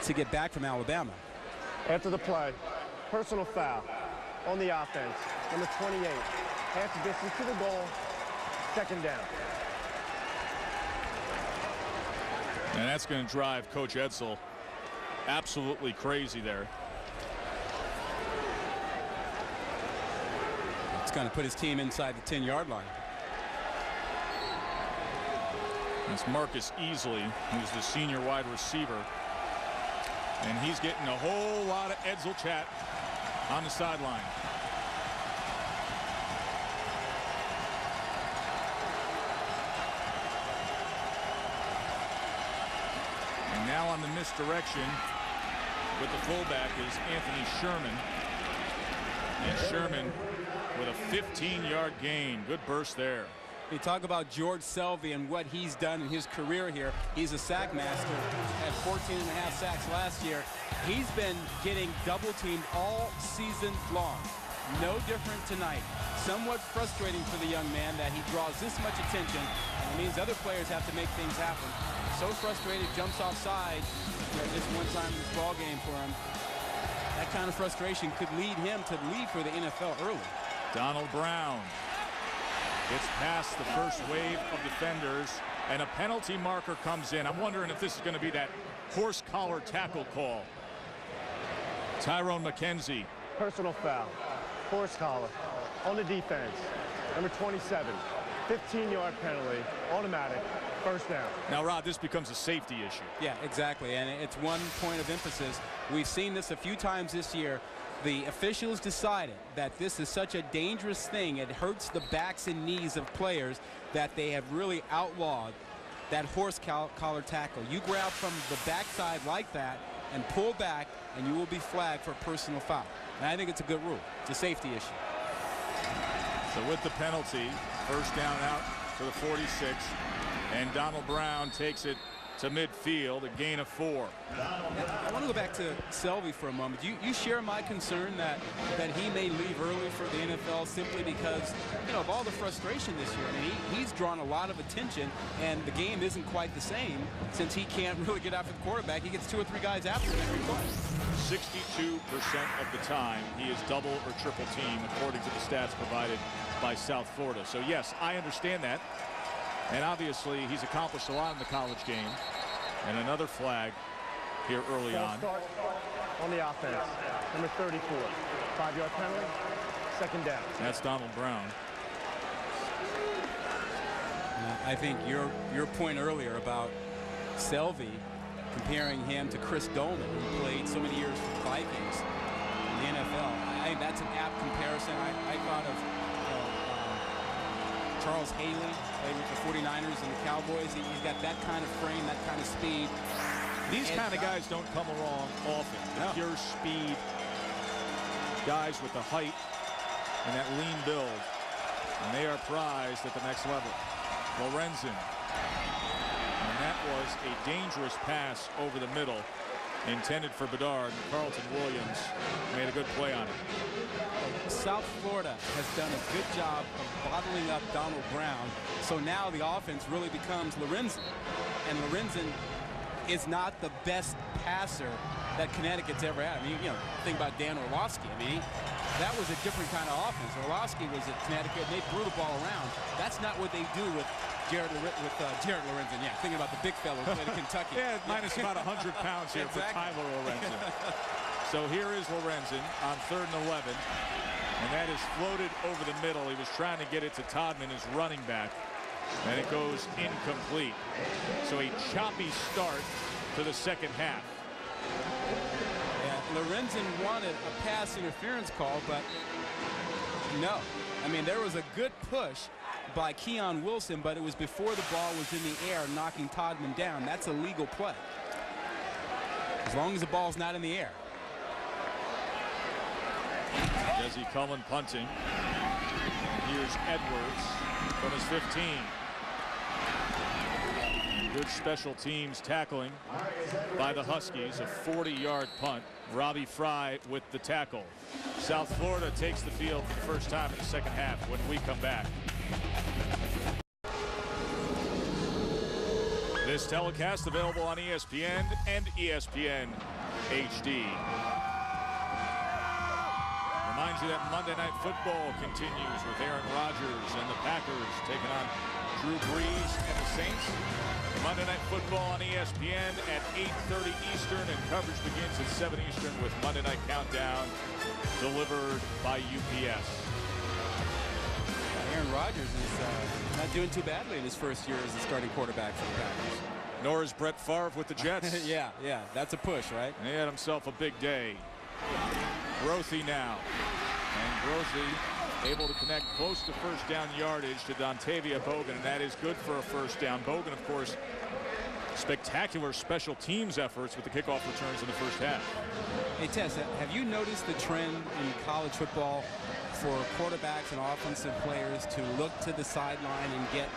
to get back from Alabama. After the play, personal foul on the offense. Number 28, half the distance to the goal, second down. And that's going to drive Coach Edsall absolutely crazy there. It's going to put his team inside the 10-yard line. It's Marcus Easley, who's the senior wide receiver. And he's getting a whole lot of Edsall chat on the sideline. And now on the misdirection with the fullback is Anthony Sherman. And Sherman with a 15-yard gain. Good burst there. You talk about George Selvey and what he's done in his career here. He's a sack master, had 14.5 sacks last year. He's been getting double-teamed all season long. No different tonight. Somewhat frustrating for the young man that he draws this much attention, and it means other players have to make things happen. So frustrated, jumps offside this one time in this ball game for him. That kind of frustration could lead him to leave for the NFL early. Donald Brown gets past the first wave of defenders, and a penalty marker comes in. I'm wondering if this is going to be that horse collar tackle call. Tyrone McKenzie. Personal foul, horse collar on the defense. Number 27, 15-yard penalty, automatic, first down. Now, Rod, this becomes a safety issue. Yeah, exactly, and it's one point of emphasis. We've seen this a few times this year. The officials decided that this is such a dangerous thing. It hurts the backs and knees of players that they have really outlawed that horse collar tackle. You grab from the backside like that and pull back, and you will be flagged for personal foul. And I think it's a good rule. It's a safety issue. So with the penalty, first down out to the 46, and Donald Brown takes it to midfield, a gain of 4. I want to go back to Selvey for a moment. You share my concern that he may leave early for the NFL simply because, you know, of all the frustration this year. I mean, he's drawn a lot of attention, and the game isn't quite the same since he can't really get after the quarterback. He gets 2 or 3 guys after him every play. 62% of the time he is double or triple team, according to the stats provided by South Florida. So yes, I understand that. And obviously, he's accomplished a lot in the college game. And another flag here early on. On the offense, number 34. 5-yard penalty, 2nd down. That's Donald Brown. I think your point earlier about Selvey, comparing him to Chris Dolman, who played so many years for the Vikings in the NFL, I think that's an apt comparison. I thought of Charles Haley, played with the 49ers and the Cowboys. He's got that kind of frame, that kind of speed. These kind of guys don't come along often. The pure speed guys with the height and that lean build. And they are prized at the next level. Lorenzen. And that was a dangerous pass over the middle, intended for Bedard. And Carlton Williams made a good play on it. South Florida has done a good job of bottling up Donald Brown, so now the offense really becomes Lorenzen. And Lorenzen is not the best passer that Connecticut's ever had. I mean, you know, think about Dan Orlovsky. I mean, that was a different kind of offense. Orlovsky was at Connecticut, and they threw the ball around. That's not what they do with Jared Lorenzen. Yeah, thinking about the big fellow who played in Kentucky. Yeah, minus about 100 pounds here for Tyler Lorenzen. So here is Lorenzen on 3rd and 11. And that is floated over the middle. He was trying to get it to Todman, his running back. And it goes incomplete. So a choppy start to the 2nd half. Yeah, Lorenzen wanted a pass interference call, but no. I mean, there was a good push by Keon Wilson, but it was before the ball was in the air, knocking Todman down. That's a legal play, as long as the ball's not in the air. Jesse Cullen punting. Here's Edwards from his 15. Good special teams tackling by the Huskies. A 40-yard punt. Robbie Fry with the tackle. South Florida takes the field for the first time in the 2nd half when we come back. This telecast available on ESPN and ESPN HD. Reminds you that Monday Night Football continues with Aaron Rodgers and the Packers taking on Drew Brees and the Saints. Monday Night Football on ESPN at 8:30 Eastern, and coverage begins at 7 Eastern with Monday Night Countdown delivered by UPS. Aaron Rodgers is not doing too badly in his first year as the starting quarterback for the Packers. Nor is Brett Favre with the Jets. yeah, that's a push, right? And he had himself a big day. Grothy now. And Grothy able to connect close to first down yardage to Dontavia Bogan, and that is good for a first down. Bogan, of course, spectacular special teams efforts with the kickoff returns in the first half. Hey, Tess, have you noticed the trend in college football for quarterbacks and offensive players to look to the sideline and get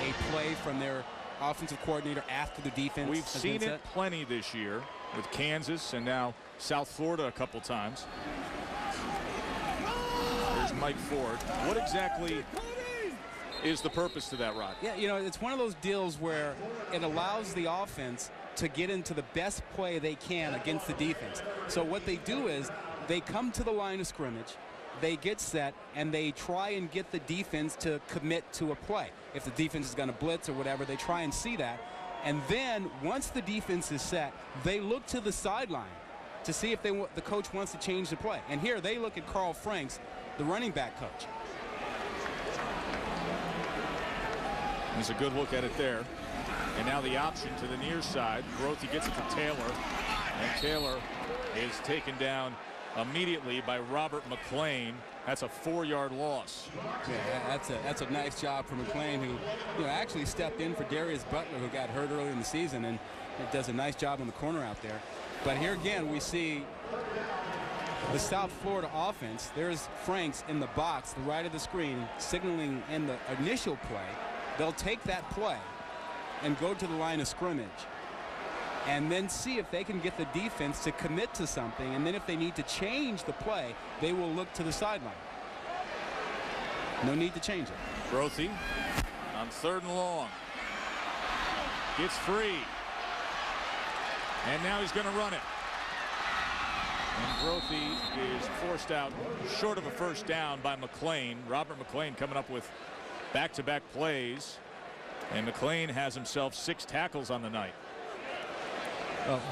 a play from their offensive coordinator after the defense? We've seen it plenty this year with Kansas and now South Florida a couple times. There's Mike Ford. What exactly is the purpose to that, Rod? Yeah, you know, it's one of those deals where it allows the offense to get into the best play they can against the defense. So what they do is they come to the line of scrimmage, they get set, and they try and get the defense to commit to a play. If the defense is going to blitz or whatever, they try and see that. And then once the defense is set, they look to the sideline to see if the coach wants to change the play. And here they look at Carl Franks, the running back coach. There's a good look at it there. And now the option to the near side. Grothy gets it to Taylor. And Taylor is taken down immediately by Robert McClain. That's a 4-yard loss. Yeah, that's a nice job for McClain, who actually stepped in for Darius Butler, who got hurt early in the season, and it does a nice job on the corner out there. But here again we see the South Florida offense. There's Franks in the box, the right of the screen, signaling in the initial play. They'll take that play, and go to the line of scrimmage and then see if they can get the defense to commit to something. And then if they need to change the play, they will look to the sideline. No need to change it. Grothy on 3rd and long. Gets free. And now he's going to run it. And Grothy is forced out short of a first down by McClain. Robert McClain coming up with back-to-back plays. And McClain has himself 6 tackles on the night.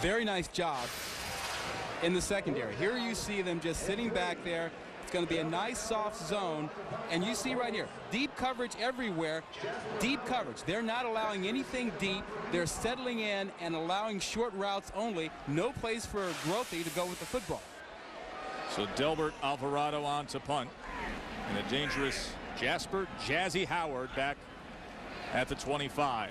Very nice job in the secondary. Here you see them just sitting back there. It's going to be a nice soft zone. And you see right here, deep coverage everywhere. Deep coverage. They're not allowing anything deep. They're settling in and allowing short routes only. No place for Grothy to go with the football. So Delbert Alvarado on to punt. And a dangerous Jasper Jazzy Howard back at the 25.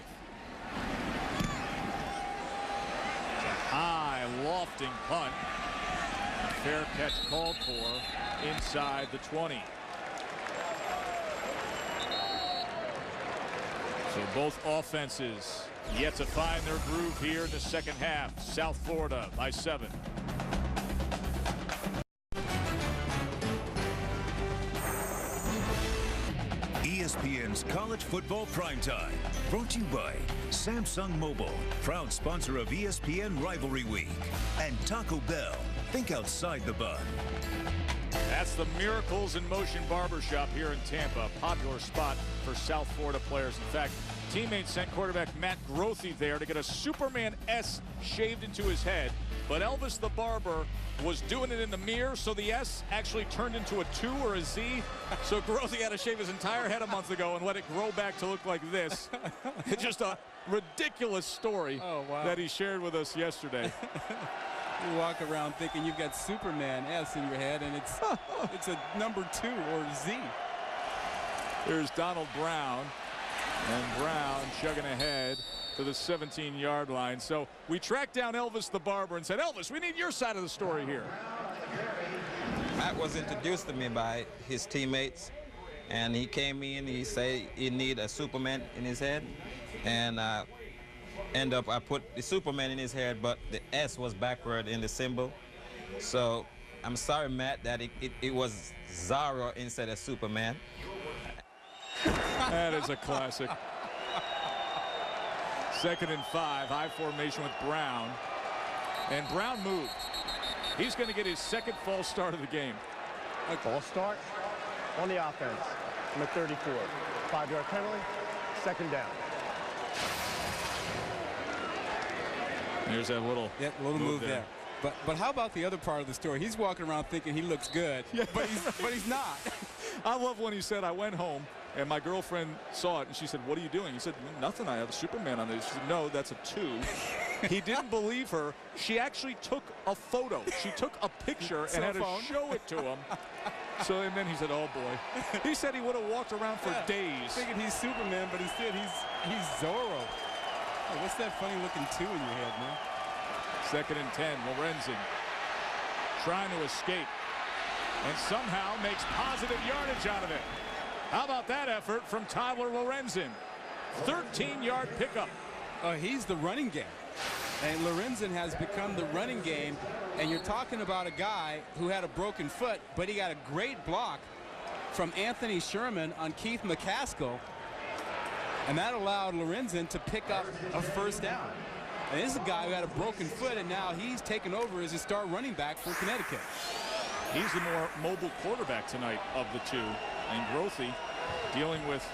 It's a high lofting punt. A fair catch called for inside the 20. So both offenses yet to find their groove here in the second half. South Florida by 7. ESPN's College Football Primetime, brought to you by Samsung Mobile, proud sponsor of ESPN Rivalry Week, and Taco Bell. Think outside the bun. That's the Miracles in Motion Barbershop here in Tampa, a popular spot for South Florida players. In fact, teammates sent quarterback Matt Grothy there to get a Superman S shaved into his head, but Elvis the barber was doing it in the mirror, so the S actually turned into a 2 or a Z. So Grothy had to shave his entire head a month ago and let it grow back to look like this. It's just a ridiculous story that he shared with us yesterday. You walk around thinking you've got Superman S in your head, and it's a number 2 or Z. There's Donald Brown, and Brown chugging ahead to the 17-yard line. So we tracked down Elvis the barber and said, Elvis, we need your side of the story here. Matt was introduced to me by his teammates, and he came in, he said he need a Superman in his head, and I put the Superman in his head, but the S was backward in the symbol. So I'm sorry, Matt, that it was Zorro instead of Superman. That is a classic. 2nd and 5, high formation with Brown. And Brown moved. He's going to get his 2nd false start of the game. A false start on the offense. Number 34. 5-yard penalty. 2nd down. There's that little move there. But how about the other part of the story? He's walking around thinking he looks good, but he's not. I love when he said, I went home and my girlfriend saw it and she said, what are you doing? He said, nothing, I have a Superman on this. She said, no, that's a 2. He didn't believe her. She actually took a photo. She took a picture and had to show it to him. So, and then he said, oh boy. He said he would have walked around for days. Thinking he's Superman, but instead he's Zorro. Oh, what's that funny looking 2 in your head, man? 2nd and 10, Lorenzen trying to escape and somehow makes positive yardage out of it. How about that effort from Tyler Lorenzen? 13-yard pickup. He's the running game. And Lorenzen has become the running game. And you're talking about a guy who had a broken foot, but he got a great block from Anthony Sherman on Keith McCaskill. And that allowed Lorenzen to pick up a 1st down. And this is a guy who had a broken foot, and now he's taken over as a star running back for Connecticut. He's the more mobile quarterback tonight of the 2. And Grothy dealing with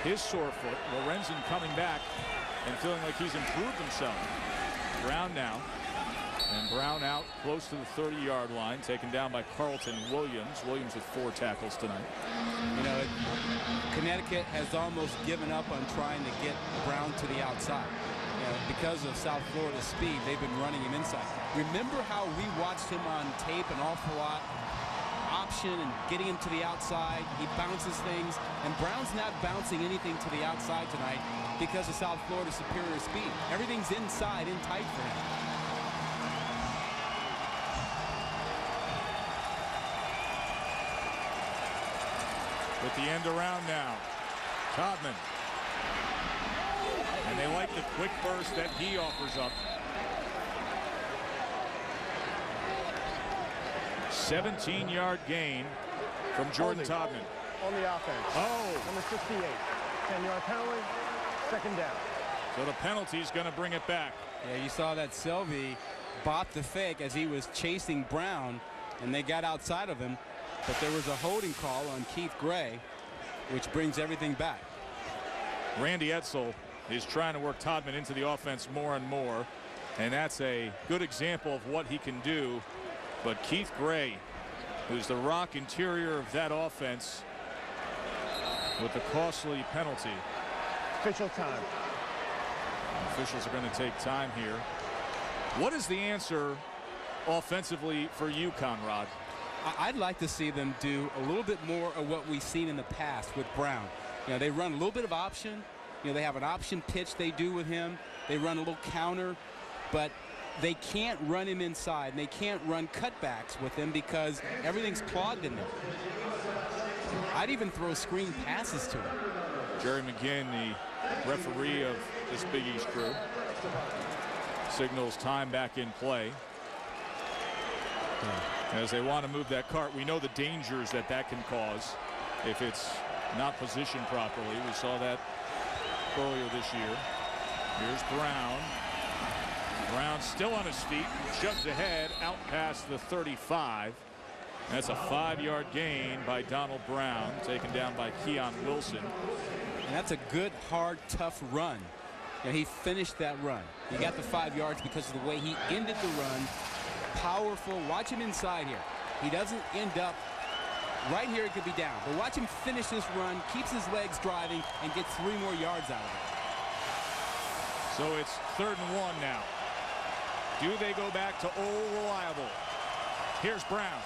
his sore foot. Lorenzen coming back and feeling like he's improved himself. Brown now. And Brown out close to the 30-yard line, taken down by Carlton Williams. Williams with 4 tackles tonight. You know, Connecticut has almost given up on trying to get Brown to the outside. You know, because of South Florida's speed, they've been running him inside. Remember how we watched him on tape an awful lot? Option and getting him to the outside. He bounces things, and Brown's not bouncing anything to the outside tonight because of South Florida's superior speed. Everything's inside, in tight for him. With the end around now. Codman. And they like the quick burst that he offers up. 17-yard gain from Jordan Todman. On the offense. Oh. Number 68. 10-yard penalty. Second down. So the penalty's going to bring it back. Yeah, you saw that Selvey bought the fake as he was chasing Brown, and they got outside of him. But there was a holding call on Keith Gray, which brings everything back. Randy Edsall is trying to work Todman into the offense more and more, and that's a good example of what he can do. But Keith Gray, who's the rock interior of that offense, with the costly penalty. Official time. Officials are going to take time here. What is the answer offensively for UConn, Rod? I'd like to see them do a little bit more of what we've seen in the past with Brown. You know, they run a little bit of option. You know, they have an option pitch they do with him. They run a little counter, but they can't run him inside, and they can't run cutbacks with him because everything's clogged in there. I'd even throw screen passes to him. Jerry McGinn, the referee of this Big East crew, signals time back in play. As they want to move that cart. We know the dangers that can cause if it's not positioned properly. We saw that earlier this year. Here's Brown. Brown still on his feet, chugs ahead out past the 35. That's a 5-yard gain by Donald Brown, taken down by Keon Wilson. And that's a good, hard, tough run. And he finished that run. He got the 5 yards because of the way he ended the run. Powerful. Watch him inside here. He doesn't end up right here. It could be down. But watch him finish this run, keeps his legs driving, and gets 3 more yards out of it. So it's 3rd and 1 now. Do they go back to old reliable? Here's Brown.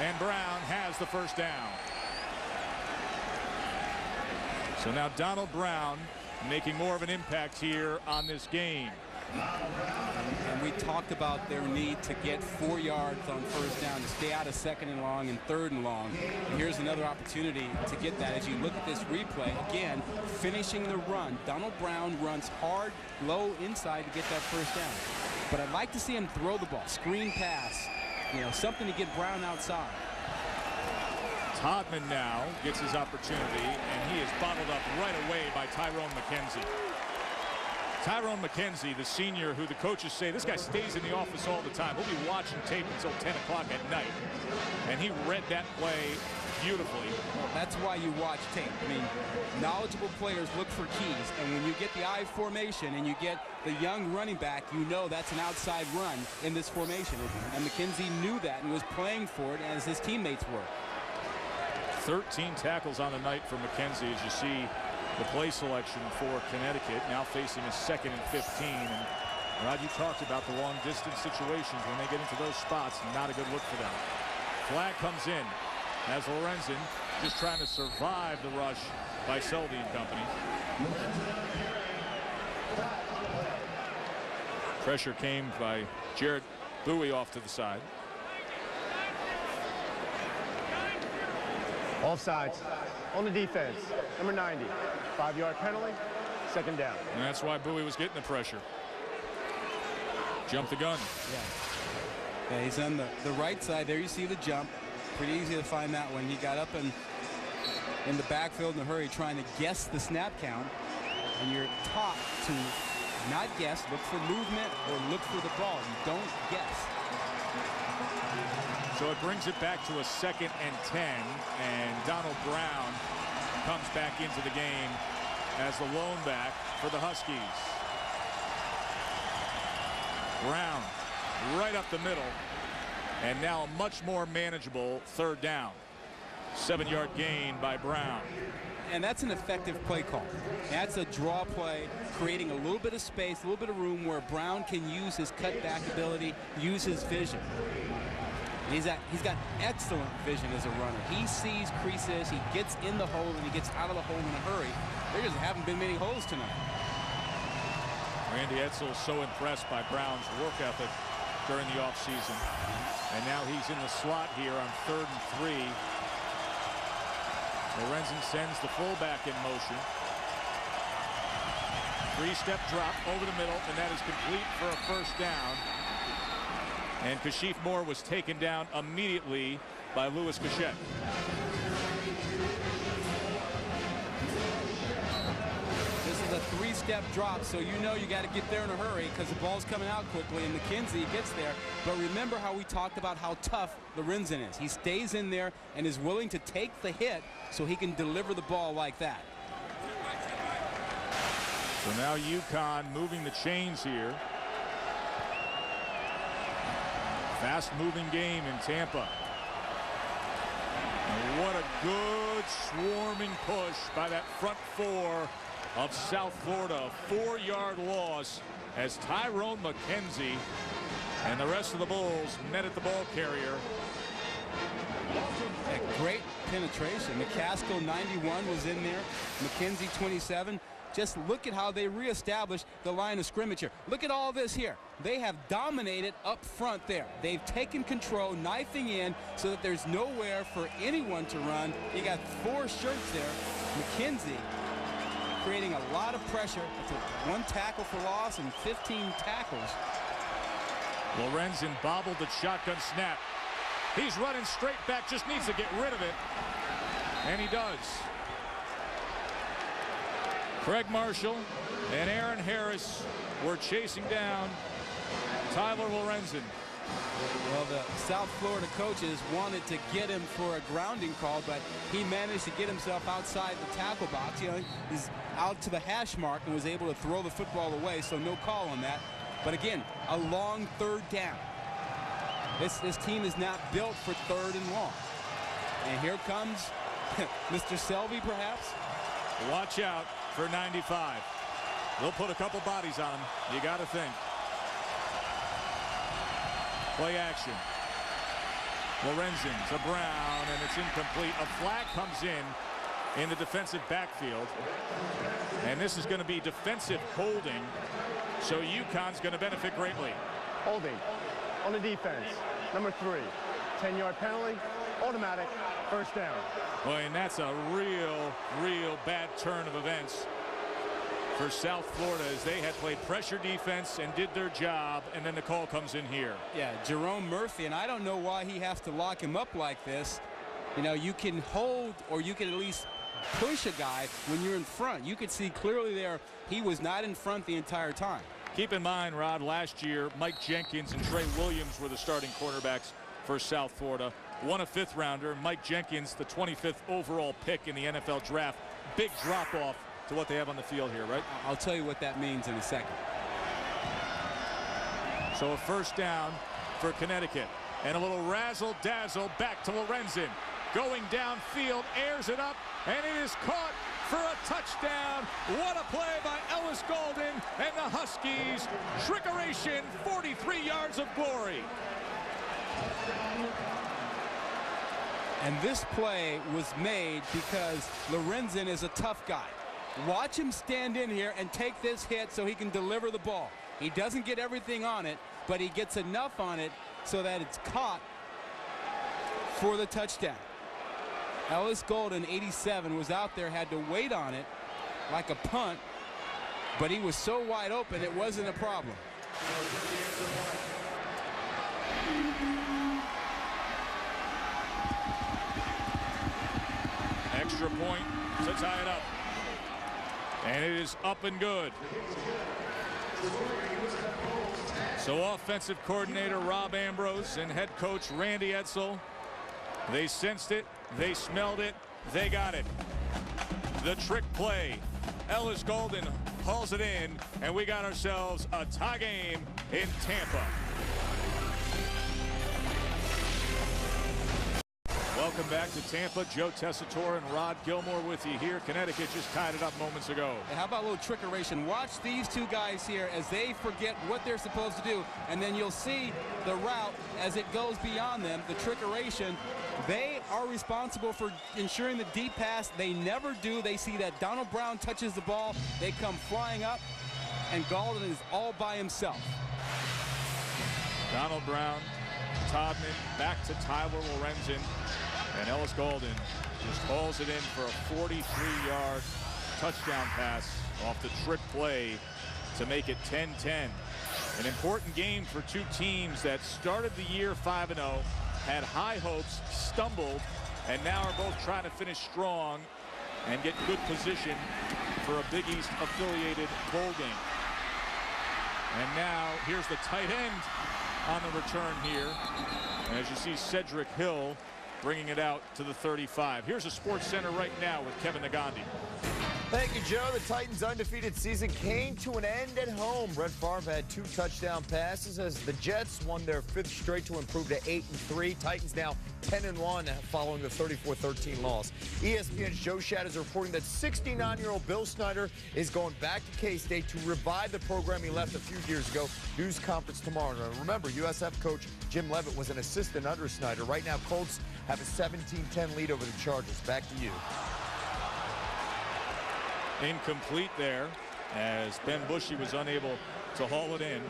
And Brown has the first down. So now Donald Brown making more of an impact here on this game. And we talked about their need to get 4 yards on first down, to stay out of 2nd and long and 3rd and long. And here's another opportunity to get that as you look at this replay. Again, finishing the run. Donald Brown runs hard, low inside to get that first down. But I'd like to see him throw the ball, screen pass, you know, something to get Brown outside. Todman now gets his opportunity, and he is bottled up right away by Tyrone McKenzie. Tyrone McKenzie, the senior who the coaches say this guy stays in the office all the time. He'll be watching tape until 10 o'clock at night. And he read that play beautifully. Well, that's why you watch tape. I mean, knowledgeable players look for keys. And when you get the I formation and you get the young running back, you know that's an outside run in this formation. And McKenzie knew that and was playing for it as his teammates were. 13 tackles on the night for McKenzie as you see the play selection for Connecticut, now facing a 2nd and 15. And Rod, you talked about the long distance situations when they get into those spots. Not a good look for them. Flag comes in as Lorenzen just trying to survive the rush by Selvey and company. Pressure came by Jared Bowie off to the side. Offsides on the defense. Number 90. 5-yard penalty. 2nd down. And that's why Bowie was getting the pressure. Jump the gun. Yeah, he's on the right side. There you see the jump. Pretty easy to find that one. He got up in the backfield in a hurry trying to guess the snap count. And you're taught to not guess, look for movement or look for the ball. You don't guess. So it brings it back to a 2nd and 10, and Donald Brown comes back into the game as the lone back for the Huskies. Brown right up the middle, and now a much more manageable 3rd down. 7-yard gain by Brown. And that's an effective play call. That's a draw play, creating a little bit of space, a little bit of room where Brown can use his cutback ability, use his vision. He's got excellent vision as a runner. He sees creases, he gets in the hole, and he gets out of the hole in a hurry. There just haven't been many holes tonight. Randy Edsall so impressed by Brown's work ethic during the offseason. And now he's in the slot here on 3rd and 3. Lorenzen sends the fullback in motion. Three-step drop over the middle, and that is complete for a first down. And Kashif Moore was taken down immediately by Louis Cachette. This is a three-step drop, so you know you got to get there in a hurry because the ball's coming out quickly, and McKenzie gets there. But remember how we talked about how tough Lorenzen is. He stays in there and is willing to take the hit so he can deliver the ball like that. So now UConn moving the chains here. Fast-moving game in Tampa. And what a good swarming push by that front four of South Florida. 4-yard loss as Tyrone McKenzie and the rest of the Bulls met at the ball carrier. A great penetration. McCaskill 91 was in there. McKenzie 27. Just look at how they reestablished the line of scrimmage here. Look at all this here. They have dominated up front there. They've taken control, knifing in so that there's nowhere for anyone to run. You got 4 shirts there. McKenzie creating a lot of pressure. It's a 1 tackle for loss and 15 tackles. Lorenzen bobbled the shotgun snap. He's running straight back, just needs to get rid of it. And he does. Craig Marshall and Aaron Harris were chasing down Tyler Lorenzen. Well, the South Florida coaches wanted to get him for a grounding call, but he managed to get himself outside the tackle box. You know, he's out to the hash mark and was able to throw the football away, so no call on that. But again, a long 3rd down. This team is not built for 3rd and long. And here comes Mr. Selvey, perhaps. Watch out for 95. They'll put a couple bodies on him. You got to think. Play action. Lorenzen to Brown, and it's incomplete. A flag comes in the defensive backfield. And this is going to be defensive holding. So UConn's going to benefit greatly. Holding on the defense. Number 3. 10-yard penalty. Automatic. First down. Boy, and that's a real bad turn of events for South Florida as they had played pressure defense and did their job, and then the call comes in here. Yeah, Jerome Murphy, and I don't know why he has to lock him up like this. You know, you can hold or you can at least push a guy when you're in front. You could see clearly there he was not in front the entire time. Keep in mind, Rod, last year Mike Jenkins and Trey Williams were the starting cornerbacks for South Florida. Won a 5th rounder. Mike Jenkins, the 25th overall pick in the NFL draft. Big drop off to what they have on the field here, right? I'll tell you what that means in a second. So a first down for Connecticut. And a little razzle-dazzle back to Lorenzen. Going downfield, airs it up, and it is caught for a touchdown. What a play by Ellis Golden and the Huskies. Trickeration, 43 yards of glory. And this play was made because Lorenzen is a tough guy. Watch him stand in here and take this hit so he can deliver the ball. He doesn't get everything on it, but he gets enough on it so that it's caught for the touchdown. Ellis Golden, 87, was out there, had to wait on it like a punt, but he was so wide open it wasn't a problem. Extra point to tie it up. And it is up and good. So offensive coordinator Rob Ambrose and head coach Randy Edsall, they sensed it, they smelled it, they got it. The trick play. Ellis Golden hauls it in, and we got ourselves a tie game in Tampa. Welcome back to Tampa. Joe Tessitore and Rod Gilmore with you here. Connecticut just tied it up moments ago. And how about a little trickeration? Watch these two guys here as they forget what they're supposed to do, and then you'll see the route as it goes beyond them, the trickeration. They are responsible for ensuring the deep pass. They never do. They see that Donald Brown touches the ball. They come flying up, and Golden is all by himself. Donald Brown, Todman, back to Tyler Lorenzen. And Ellis Golden just hauls it in for a 43-yard touchdown pass off the trick play to make it 10-10. An important game for two teams that started the year 5-0, had high hopes, stumbled, and now are both trying to finish strong and get good position for a Big East affiliated bowl game. And now here's the tight end on the return here. And as you see, Cedric Hill bringing it out to the 35. Here's a Sports Center right now with Kevin Nagandi. Thank you, Joe. The Titans' undefeated season came to an end at home. Brett Favre had 2 touchdown passes as the Jets won their 5th straight to improve to 8-3. Titans now 10-1 following the 34-13 loss. ESPN's Joe Shad is reporting that 69-year-old Bill Snyder is going back to K-State to revive the program he left a few years ago. News conference tomorrow. And remember, USF coach Jim Leavitt was an assistant under Snyder. Right now, Colts have a 17-10 lead over the Chargers. Back to you. Incomplete there as Ben Bushy was unable to haul it in.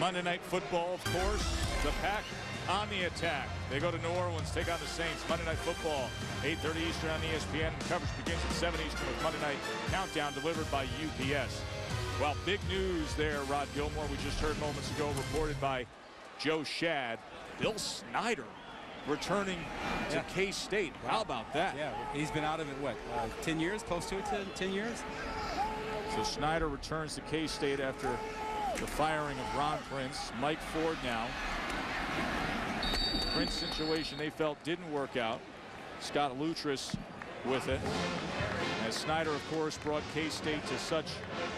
Monday Night Football, of course, the Pack on the attack. They go to New Orleans, take on the Saints. Monday Night Football, 8:30 Eastern on ESPN. Coverage begins at 7 Eastern with Monday Night Countdown delivered by UPS. Well, big news there, Rod Gilmore. We just heard moments ago, reported by Joe Shad. Bill Snyder returning to K-State. How about that? Yeah, he's been out of it, what, 10 years? Close to it, 10 years? So Snyder returns to K-State after the firing of Ron Prince. Mike Ford now. Prince situation they felt didn't work out. Scott Luttress with it. As Snyder, of course, brought K-State to such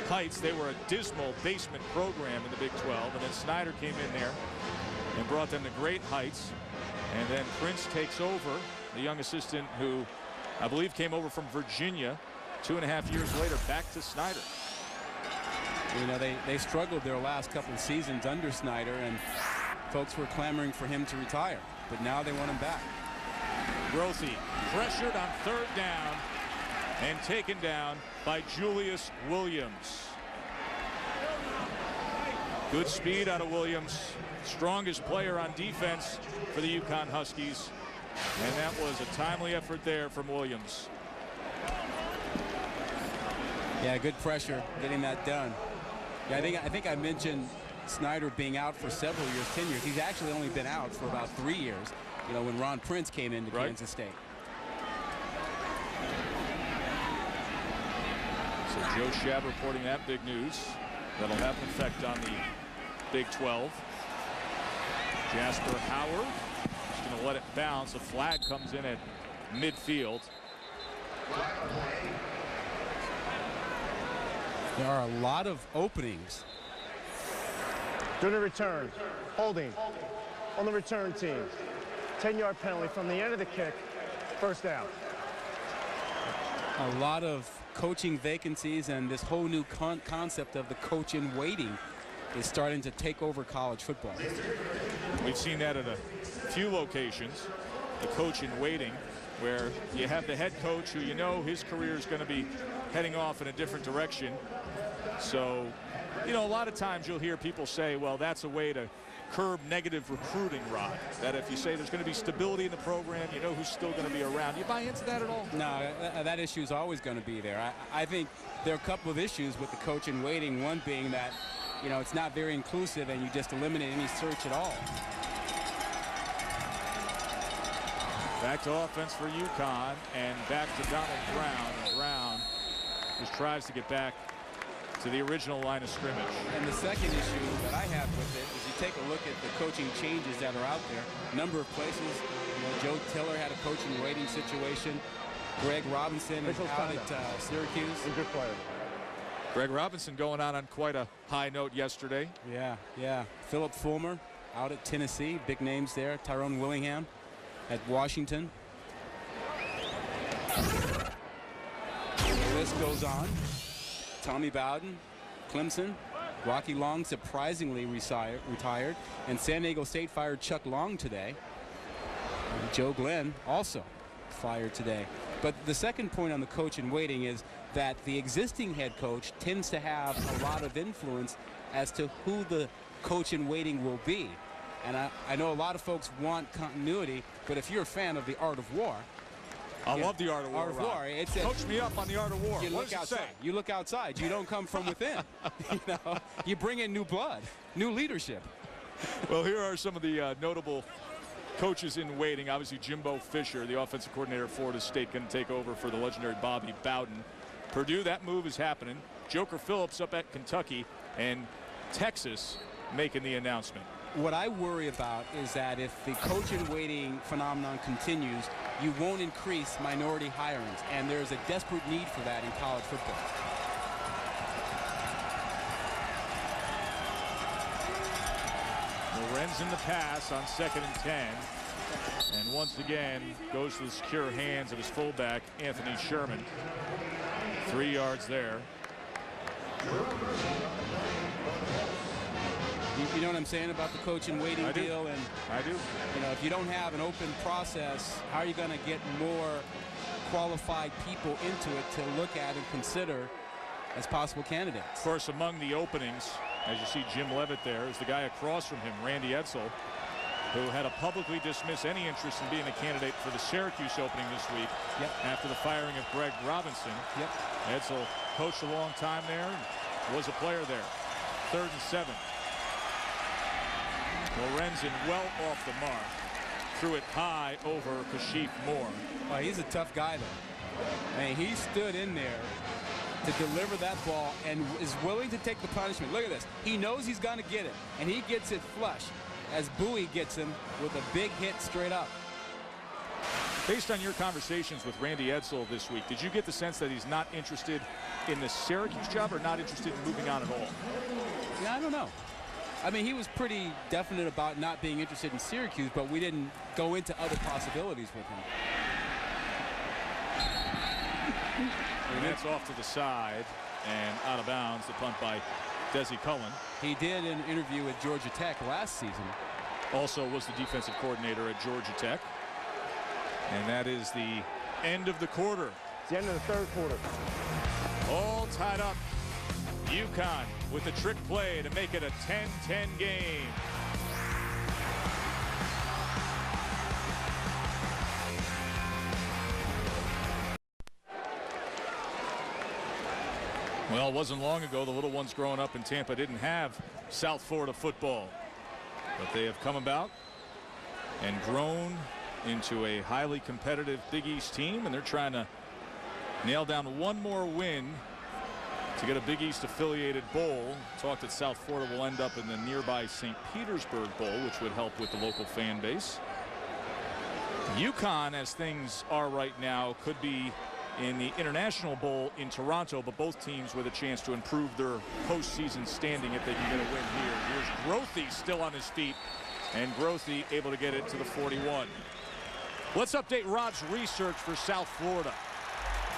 heights. They were a dismal basement program in the Big 12. And then Snyder came in there and brought them to great heights. And then Prince takes over, the young assistant who I believe came over from Virginia 2.5 years later, back to Snyder. You know, they struggled their last couple of seasons under Snyder, and folks were clamoring for him to retire. But now they want him back. Grothy pressured on 3rd down and taken down by Julius Williams. Good speed out of Williams. Strongest player on defense for the UConn Huskies. And that was a timely effort there from Williams. Yeah, good pressure getting that done. Yeah, I think I mentioned Snyder being out for several years, 10 years. He's actually only been out for about 3 years, you know, when Ron Prince came into Kansas State. So Joe Shab reporting that big news. That'll have an effect on the Big 12. Jasper Howard just going to let it bounce. A flag comes in at midfield. There are a lot of openings. During the return, holding on the return team. 10-yard penalty from the end of the kick. 1st down. A lot of coaching vacancies, and this whole new concept of the coach in waiting is starting to take over college football. We've seen that at a few locations, the coach in waiting, where you have the head coach who you know his career is going to be heading off in a different direction. So, you know, a lot of times you'll hear people say, well, that's a way to curb negative recruiting, Rod. That if you say there's going to be stability in the program, you know who's still going to be around. You buy into that at all? No, that issue is always going to be there. I think there are a couple of issues with the coach in waiting, one being that, you know, it's not very inclusive and you just eliminate any search at all. Back to offense for UConn and back to Donald Brown. Brown just tries to get back to the original line of scrimmage. And the second issue that I have with it is you take a look at the coaching changes that are out there. A number of places, you know, Joe Tiller had a coaching waiting situation. Greg Robinson is out at Syracuse. Good player. Greg Robinson going out on quite a high note yesterday. Yeah. Philip Fulmer out at Tennessee. Big names there. Tyrone Willingham at Washington. The list goes on. Tommy Bowden, Clemson. Rocky Long surprisingly retired. And San Diego State fired Chuck Long today. And Joe Glenn also fired today. But the second point on the coach in waiting is that the existing head coach tends to have a lot of influence as to who the coach in waiting will be. And I know a lot of folks want continuity, but if you're a fan of the Art of War, I love the art of war. Art of war. Coach me up on the art of war. You What look does it outside. say? You look outside. You don't come from within. You bring in new blood, new leadership. Well, here are some of the notable coaches in waiting. Obviously, Jimbo Fisher, the offensive coordinator of Florida State, going to take over for the legendary Bobby Bowden. Purdue, that move is happening. Joker Phillips up at Kentucky, and Texas making the announcement. What I worry about is that if the coach in waiting phenomenon continues, you won't increase minority hirings, and there's a desperate need for that in college football. Lorenz in the pass on 2nd and 10. And once again goes to the secure hands of his fullback, Anthony Sherman. 3 yards there. You know what I'm saying about the coach in waiting deal? And I do. You know, if you don't have an open process, how are you going to get more qualified people into it to look at and consider as possible candidates? Of course, among the openings, as you see Jim Levitt there, is the guy across from him, Randy Edsall, who had to publicly dismiss any interest in being a candidate for the Syracuse opening this week after the firing of Greg Robinson. Edsall coached a long time there and was a player there. 3rd and 7. Lorenzen well off the mark. Threw it high over Kashif Moore. Well, he's a tough guy, though. I mean, he stood in there to deliver that ball and is willing to take the punishment. Look at this. He knows he's going to get it, and he gets it flush as Bowie gets him with a big hit straight up. Based on your conversations with Randy Edsall this week, did you get the sense that he's not interested in the Syracuse job or not interested in moving on at all? Yeah, I don't know. I mean, he was pretty definite about not being interested in Syracuse, but we didn't go into other possibilities with him. And that's off to the side and out of bounds. The punt by Desi Cullen. He did an interview at Georgia Tech last season. Also was the defensive coordinator at Georgia Tech. And that is the end of the quarter. It's the end of the 3rd quarter. All tied up. UConn with the trick play to make it a 10-10 game. Well, it wasn't long ago the little ones growing up in Tampa didn't have South Florida football, but they have come about and grown into a highly competitive Big East team, and they're trying to nail down one more win to get a Big East affiliated bowl. Talk that South Florida will end up in the nearby St. Petersburg Bowl, which would help with the local fan base. UConn, as things are right now, could be in the International Bowl in Toronto, but both teams with a chance to improve their postseason standing if they can get a win here. Here's Grothy still on his feet, and Grothy able to get it to the 41. Let's update Rod's research for South Florida.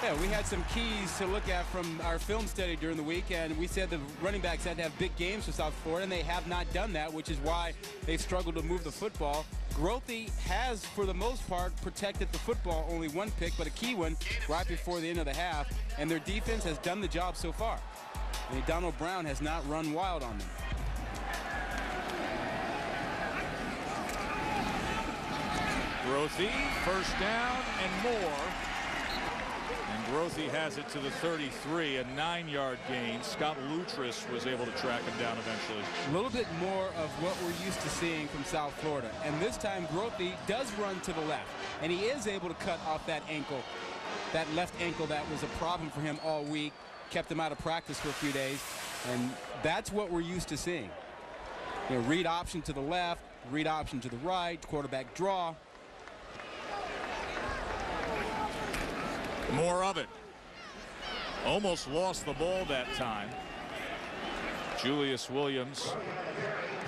Yeah, we had some keys to look at from our film study during the week, and we said the running backs had to have big games for South Florida, and they have not done that, which is why they've struggled to move the football. Grothy has, for the most part, protected the football. Only one pick, but a key one right before the end of the half, and their defense has done the job so far. And Donald Brown has not run wild on them. Grothy, first down and more. And Grothy has it to the 33, a 9-yard gain. Scott Lutris was able to track him down eventually. A little bit more of what we're used to seeing from South Florida. And this time Grothy does run to the left, and he is able to cut off that ankle, that left ankle that was a problem for him all week, kept him out of practice for a few days, and that's what we're used to seeing. You know, read option to the left, read option to the right, quarterback draw. More of it. Almost lost the ball that time. Julius Williams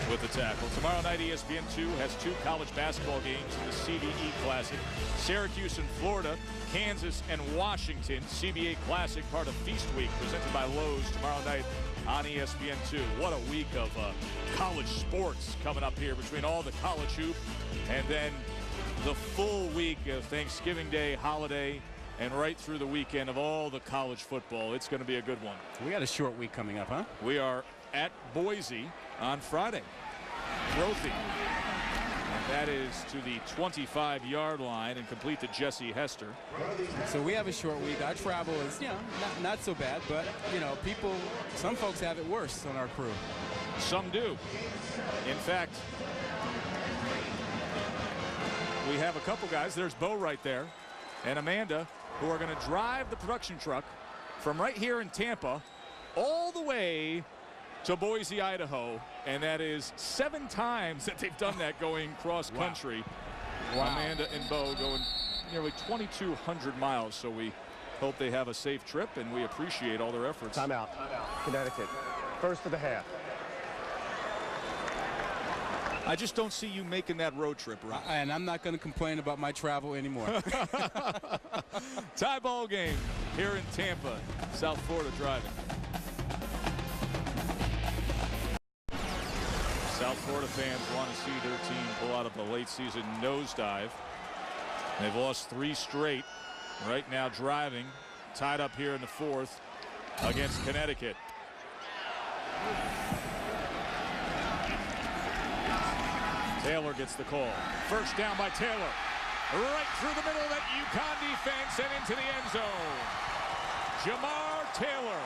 with the tackle. Tomorrow night ESPN2 has 2 college basketball games in the CBE Classic. Syracuse and Florida, Kansas and Washington. CBA Classic, part of Feast Week, presented by Lowe's tomorrow night on ESPN2. What a week of college sports coming up here between all the college hoop and then the full week of Thanksgiving Day holiday and right through the weekend of all the college football. It's going to be a good one. We got a short week coming up, huh? We are at Boise on Friday. Grothy. And That is to the 25-yard line and complete to Jesse Hester. So we have a short week. Our travel is, not so bad, but, some folks have it worse on our crew. Some do. In fact, we have a couple guys. There's Bo right there and Amanda, who are going to drive the production truck from right here in Tampa all the way to Boise, Idaho, and that is 7 times that they've done that going cross country. Wow. Amanda and Bo going nearly 2,200 miles, so we hope they have a safe trip, and we appreciate all their efforts. Timeout. Connecticut. First of the half. I just don't see you making that road trip, Rob. And I'm not going to complain about my travel anymore. Tie ball game here in Tampa. South Florida driving. South Florida fans want to see their team pull out of the late season nosedive. They've lost 3 straight. Right now driving, tied up here in the 4th against Connecticut. Taylor gets the call. First down by Taylor. Right through the middle of that UConn defense and into the end zone. Jamar Taylor.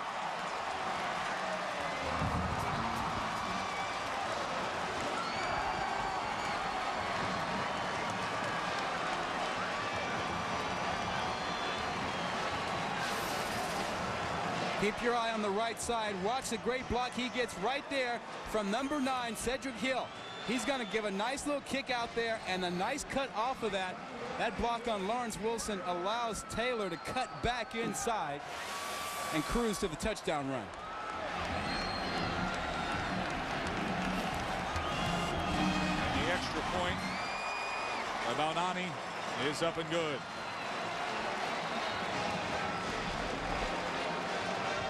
Keep your eye on the right side. Watch the great block he gets right there from number 9, Cedric Hill. He's going to give a nice little kick out there and a nice cut off of that. That block on Lawrence Wilson allows Taylor to cut back inside and cruise to the touchdown run. And the extra point by Balnani is up and good.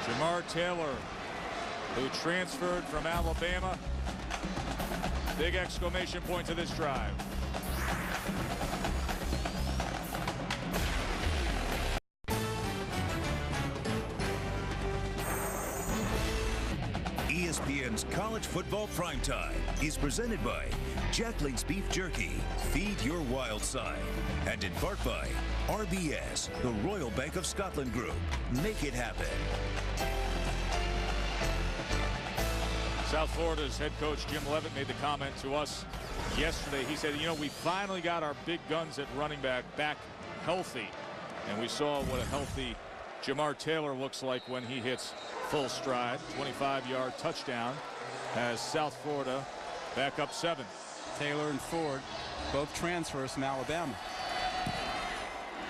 Jamar Taylor, who transferred from Alabama. Big exclamation point to this drive. ESPN's College Football Primetime is presented by Jack Link's Beef Jerky. Feed your wild side. And in part by RBS, the Royal Bank of Scotland Group. Make it happen. South Florida's head coach Jim Leavitt made the comment to us yesterday. He said, we finally got our big guns at running back healthy. And we saw what a healthy Jamar Taylor looks like when he hits full stride. 25-yard touchdown has South Florida back up 7. Taylor and Ford, both transfers from Alabama.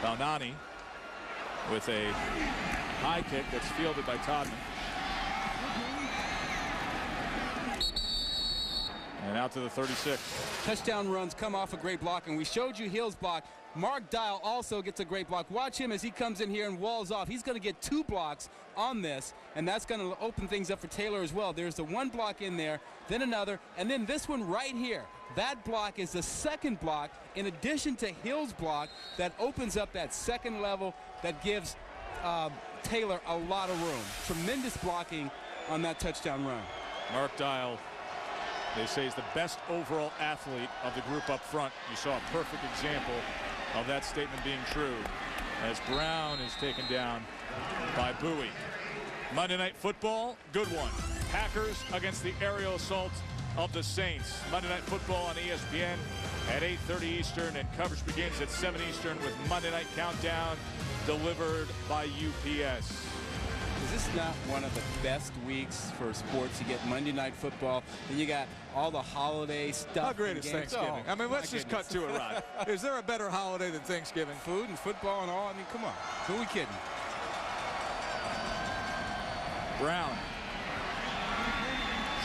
Balnani with a high kick that's fielded by Todman. And out to the 36. Touchdown runs come off a great block, and we showed you Hill's block. Mark Dial also gets a great block. Watch him as he comes in here and walls off. He's going to get 2 blocks on this, and that's going to open things up for Taylor as well. There's the 1 block in there, then another, and then this one right here. That block is the second block in addition to Hill's block that opens up that second level that gives Taylor a lot of room. Tremendous blocking on that touchdown run. Mark Dial, they say, is the best overall athlete of the group up front. You saw a perfect example of that statement being true as Brown is taken down by Bowie. Monday Night Football, good one. Packers against the aerial assault of the Saints. Monday Night Football on ESPN at 8:30 Eastern, and coverage begins at 7 Eastern with Monday Night Countdown delivered by UPS. Is this not one of the best weeks for sports? You get Monday Night Football, then you got all the holiday stuff. How great is Thanksgiving? Oh, I mean, let's just cut to it, Rod. Is there a better holiday than Thanksgiving? Food and football and all. I mean, come on. Who are we kidding? Brown.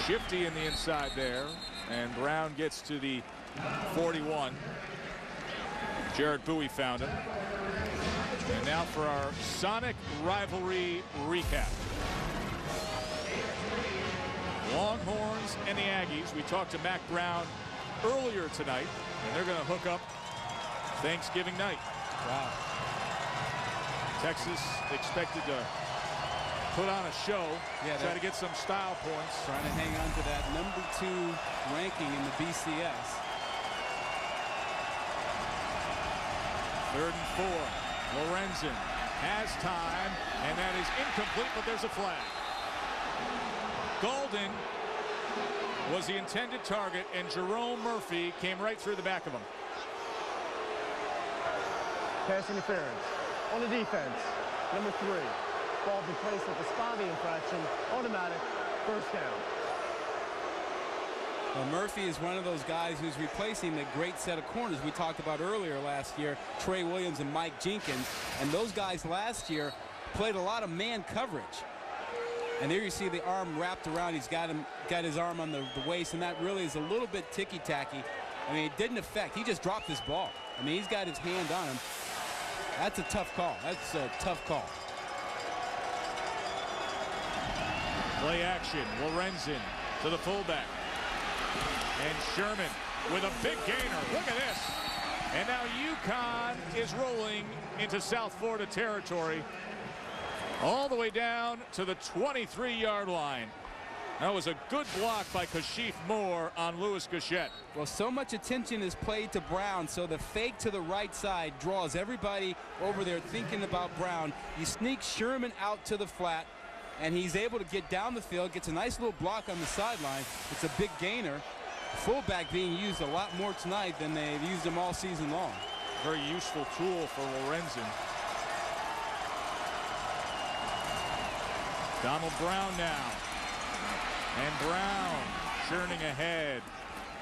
Shifty in the inside there, and Brown gets to the 41. Jared Bowie found him. And now for our Sonic Rivalry recap. Longhorns and the Aggies. We talked to Mac Brown earlier tonight, and they're going to hook up Thanksgiving night. Wow. Texas expected to put on a show, try to get some style points. Trying to hang on to that number 2 ranking in the BCS. 3rd and 4. Lorenzen has time, and that is incomplete, but there's a flag. Golden was the intended target, and Jerome Murphy came right through the back of him. Pass interference on the defense. Number 3. Ball be placed at the spot of the infraction. Automatic. First down. Well, Murphy is one of those guys who's replacing the great set of corners we talked about earlier last year, Trey Williams and Mike Jenkins. And those guys last year played a lot of man coverage. And there you see the arm wrapped around. He's got his arm on the waist, and that really is a little bit ticky-tacky. I mean, it didn't affect. He just dropped his ball. I mean, he's got his hand on him. That's a tough call. That's a tough call. Play action. Lorenzen to the fullback. And Sherman with a big gainer. Look at this. And now UConn is rolling into South Florida territory all the way down to the 23-yard line. That was a good block by Kashif Moore on Louis Gachette. Well, so much attention is played to Brown, so the fake to the right side draws everybody over there thinking about Brown. You sneak Sherman out to the flat, and he's able to get down the field, gets a nice little block on the sideline. It's a big gainer. Fullback being used a lot more tonight than they've used him all season long. Very useful tool for Lorenzen. Donald Brown now. And Brown churning ahead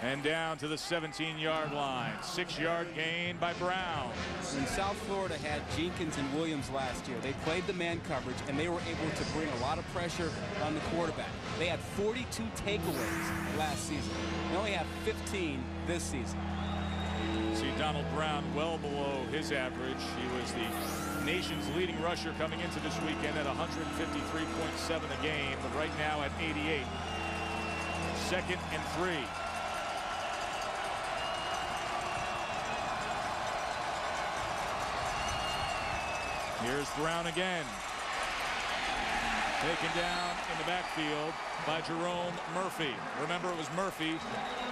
and down to the 17-yard line. 6-yard gain by Brown. When South Florida had Jenkins and Williams last year, they played the man coverage, and they were able to bring a lot of pressure on the quarterback. They had 42 takeaways last season. They only have 15 this season. See Donald Brown well below his average. He was the nation's leading rusher coming into this weekend at 153.7 a game, but right now at 88. 2nd and 3. Here's Brown again. Taken down in the backfield by Jerome Murphy. Remember, it was Murphy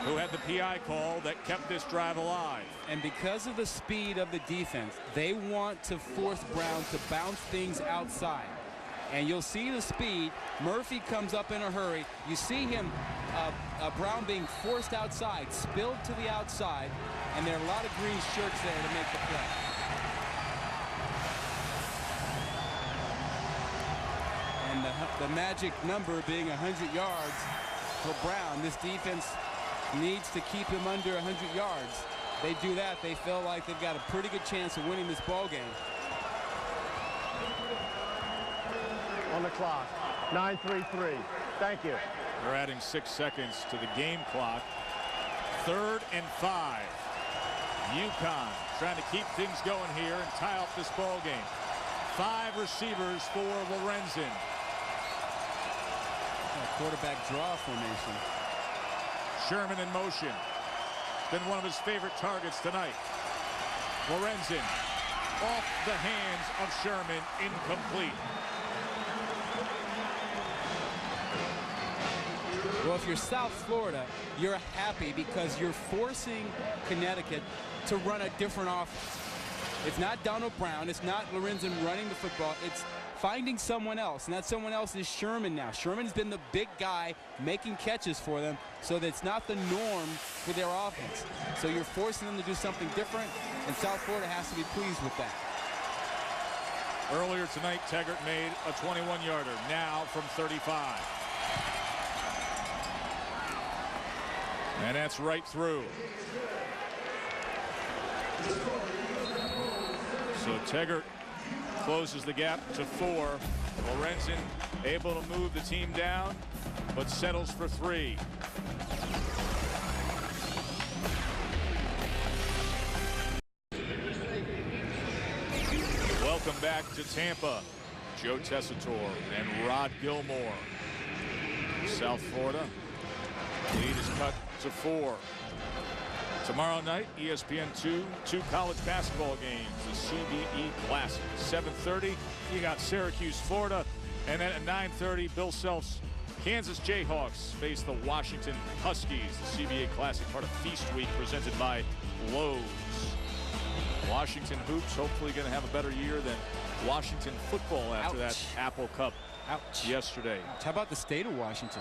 who had the PI call that kept this drive alive. And because of the speed of the defense, they want to force Brown to bounce things outside. And you'll see the speed. Murphy comes up in a hurry. You see him, Brown being forced outside, spilled to the outside, and there are a lot of green shirts there to make the play. And the magic number being 100 yards for Brown. This defense needs to keep him under 100 yards. They do that, they feel like they've got a pretty good chance of winning this ball game. On the clock, 9:33. Thank you. They're adding 6 seconds to the game clock. 3rd and 5. UConn trying to keep things going here and tie up this ball game. 5 receivers for Lorenzen. Quarterback draw formation. Sherman in motion. Been one of his favorite targets tonight. Lorenzen off the hands of Sherman, incomplete. Well, if you're South Florida, you're happy because you're forcing Connecticut to run a different offense. It's not Donald Brown. It's not Lorenzen running the football. It's finding someone else, and that someone else is Sherman now. Sherman's been the big guy making catches for them, so that's not the norm for their offense. So you're forcing them to do something different, and South Florida has to be pleased with that. Earlier tonight, Taggart made a 21-yarder, now from 35. And that's right through. So Taggart closes the gap to 4. Lorenzen able to move the team down, but settles for 3. Welcome back to Tampa. Joe Tessitore and Rod Gilmore. South Florida lead is cut to 4. Tomorrow night, ESPN2, 2 college basketball games, the CBE Classic. 7:30, you got Syracuse, Florida, and then at 9:30, Bill Self's Kansas Jayhawks face the Washington Huskies. The CBA Classic, part of Feast Week, presented by Lowe's. Washington hoops hopefully going to have a better year than Washington football after that Apple Cup yesterday. How about the state of Washington?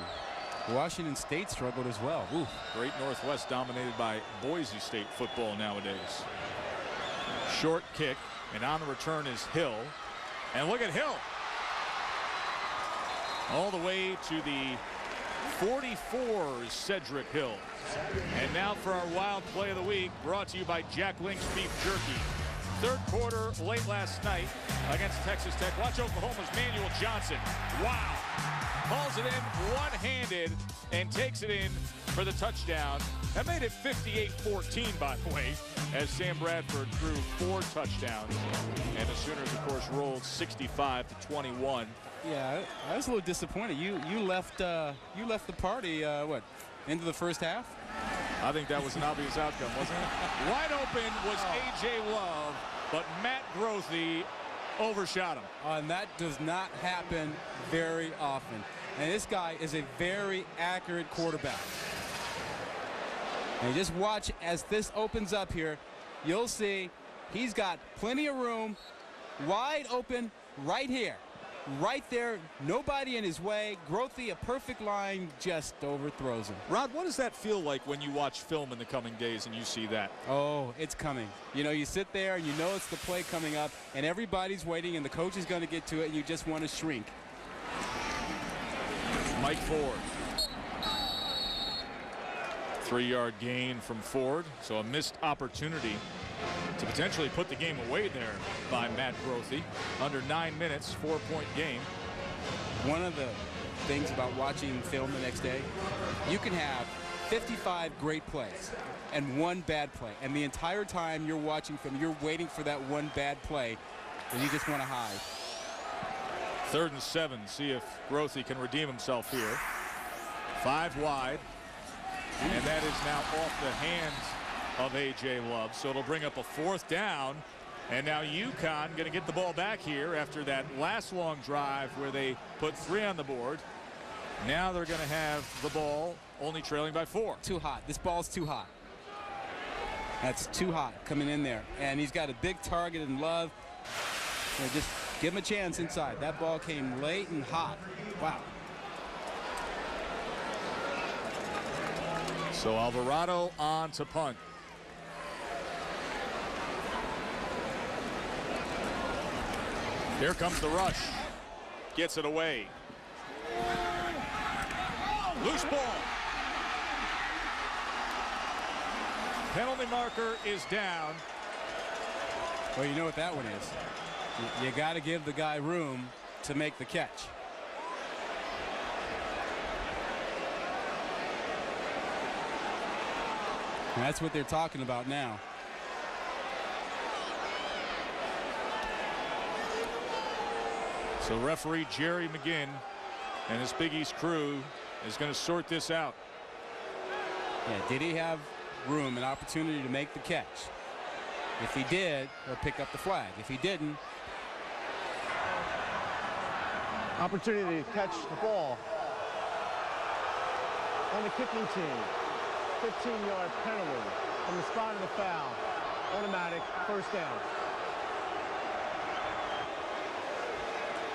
Washington State struggled as well. Ooh. Great Northwest dominated by Boise State football nowadays. Short kick, and on the return is Hill. And look at Hill. All the way to the 44 is Cedric Hill. And now for our wild play of the week, brought to you by Jack Link's Beef Jerky. Third quarter late last night against Texas Tech. Watch Oklahoma's Manuel Johnson. Wow. Hauls it in one-handed and takes it in for the touchdown. That made it 58-14, by the way, as Sam Bradford threw 4 touchdowns. And the Sooners, of course, rolled 65-21. Yeah, I was a little disappointed. You left the party what, into the first half? I think that was an obvious outcome, wasn't it? Wide open was A.J. Love, but Matt Grothe overshot him. And that does not happen very often. And this guy is a very accurate quarterback. And just watch as this opens up here. You'll see he's got plenty of room, wide open right here. Right there, nobody in his way. Grothe, a perfect line, just overthrows him. Rod, what does that feel like when you watch film in the coming days and you see that? Oh, it's coming. You know, you sit there and you know it's the play coming up, and everybody's waiting, and the coach is going to get to it, and you just want to shrink. Mike Ford. 3-yard gain from Ford, so a missed opportunity to potentially put the game away there by Matt Grothe. Under 9 minutes, 4-point game. One of the things about watching film the next day, you can have 55 great plays and 1 bad play, and the entire time you're watching film, you're waiting for that 1 bad play, and you just want to hide. 3rd and 7. See if Grothe can redeem himself here. 5 wide. And that is now off the hands of A.J. Love. So it'll bring up a 4th down. And now UConn going to get the ball back here after that last long drive where they put 3 on the board. Now they're going to have the ball only trailing by 4. Too hot. This ball's too hot. That's too hot coming in there. And he's got a big target in Love. So just give him a chance inside. That ball came late and hot. Wow. So Alvarado on to punt. Here comes the rush. Gets it away. Loose ball. Penalty marker is down. Well, you know what that one is. You got to give the guy room to make the catch. And that's what they're talking about now. So referee Jerry McGinn and his Big East crew is going to sort this out. Yeah, did he have room, an opportunity to make the catch? If he did, he'll pick up the flag. If he didn't, Opportunity to catch the ball on the kicking team. 15-yard penalty from the spot of the foul. Automatic 1st down.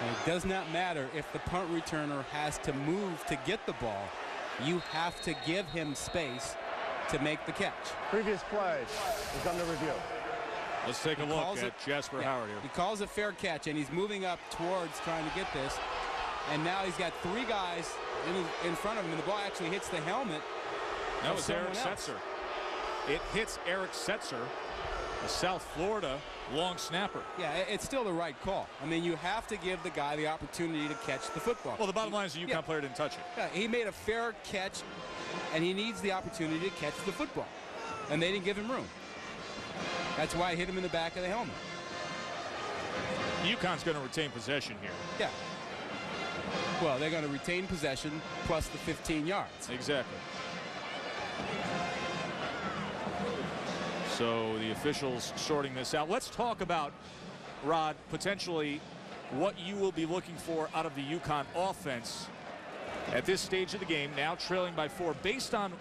and it does not matter if the punt returner has to move to get the ball. You have to give him space to make the catch. Previous play is under review. Let's take a look at Jasper Howard here. He calls a fair catch, and he's moving up towards trying to get this. And now he's got 3 guys in front of him, and the ball actually hits the helmet. That was Eric Setzer. It hits Eric Setzer, the South Florida long snapper. Yeah, it's still the right call. I mean, you have to give the guy the opportunity to catch the football. Well, the bottom line is the UConn player didn't touch it. Yeah, he made a fair catch, and he needs the opportunity to catch the football. And they didn't give him room. That's why I hit him in the back of the helmet. UConn's going to retain possession here. Yeah. Well, they're going to retain possession plus the 15 yards. Exactly. So the officials sorting this out. Let's talk about, Rod, potentially what you will be looking for out of the UConn offense at this stage of the game, now trailing by 4, based on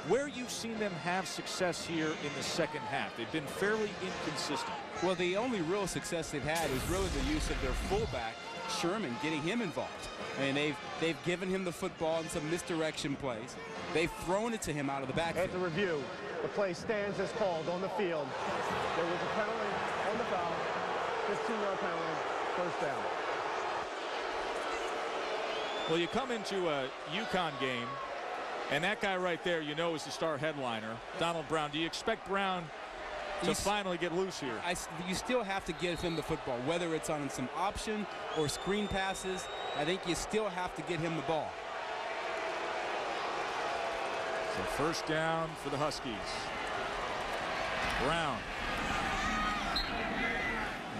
where you've seen them have success here in the second half. They've been fairly inconsistent. Well, the only real success they've had is really the use of their fullback, Sherman, getting him involved. And they've given him the football in some misdirection plays. They've thrown it to him out of the backfield. At the review, the play stands as called on the field. There was a penalty on the foul, 15-yard penalty, first down. Well, you come into a UConn game, and that guy right there, you know, is the star headliner, Donald Brown. Do you expect Brown to finally get loose here? You still have to give him the football, whether it's on some option or screen passes. I think you still have to get him the ball. So first down for the Huskies. Brown.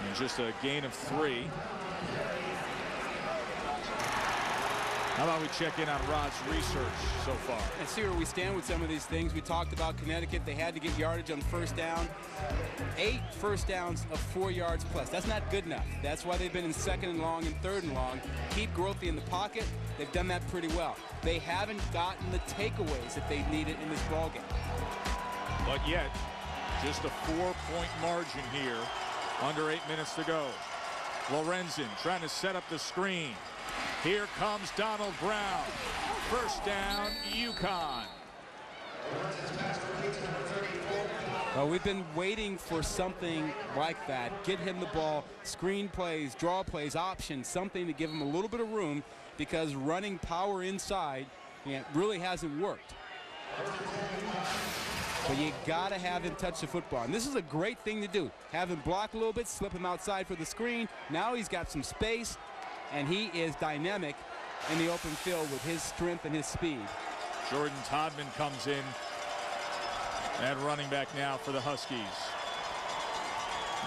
And just a gain of 3. How about we check in on Rod's research so far? And see where we stand with some of these things. We talked about Connecticut. They had to get yardage on first down. 8 first downs of 4 yards plus. That's not good enough. That's why they've been in second and long and third and long. Keep Grothy in the pocket. They've done that pretty well. They haven't gotten the takeaways that they needed in this ballgame. But yet, just a 4-point margin here. Under 8 minutes to go. Lorenzen trying to set up the screen. Here comes Donald Brown. First down, UConn. Well, we've been waiting for something like that. Get him the ball, screen plays, draw plays, options, something to give him a little bit of room, because running power inside really hasn't worked. But you got to have him touch the football. And this is a great thing to do. Have him block a little bit, slip him outside for the screen. Now he's got some space. And he is dynamic in the open field with his strength and his speed. Jordan Todman comes in at running back now for the Huskies.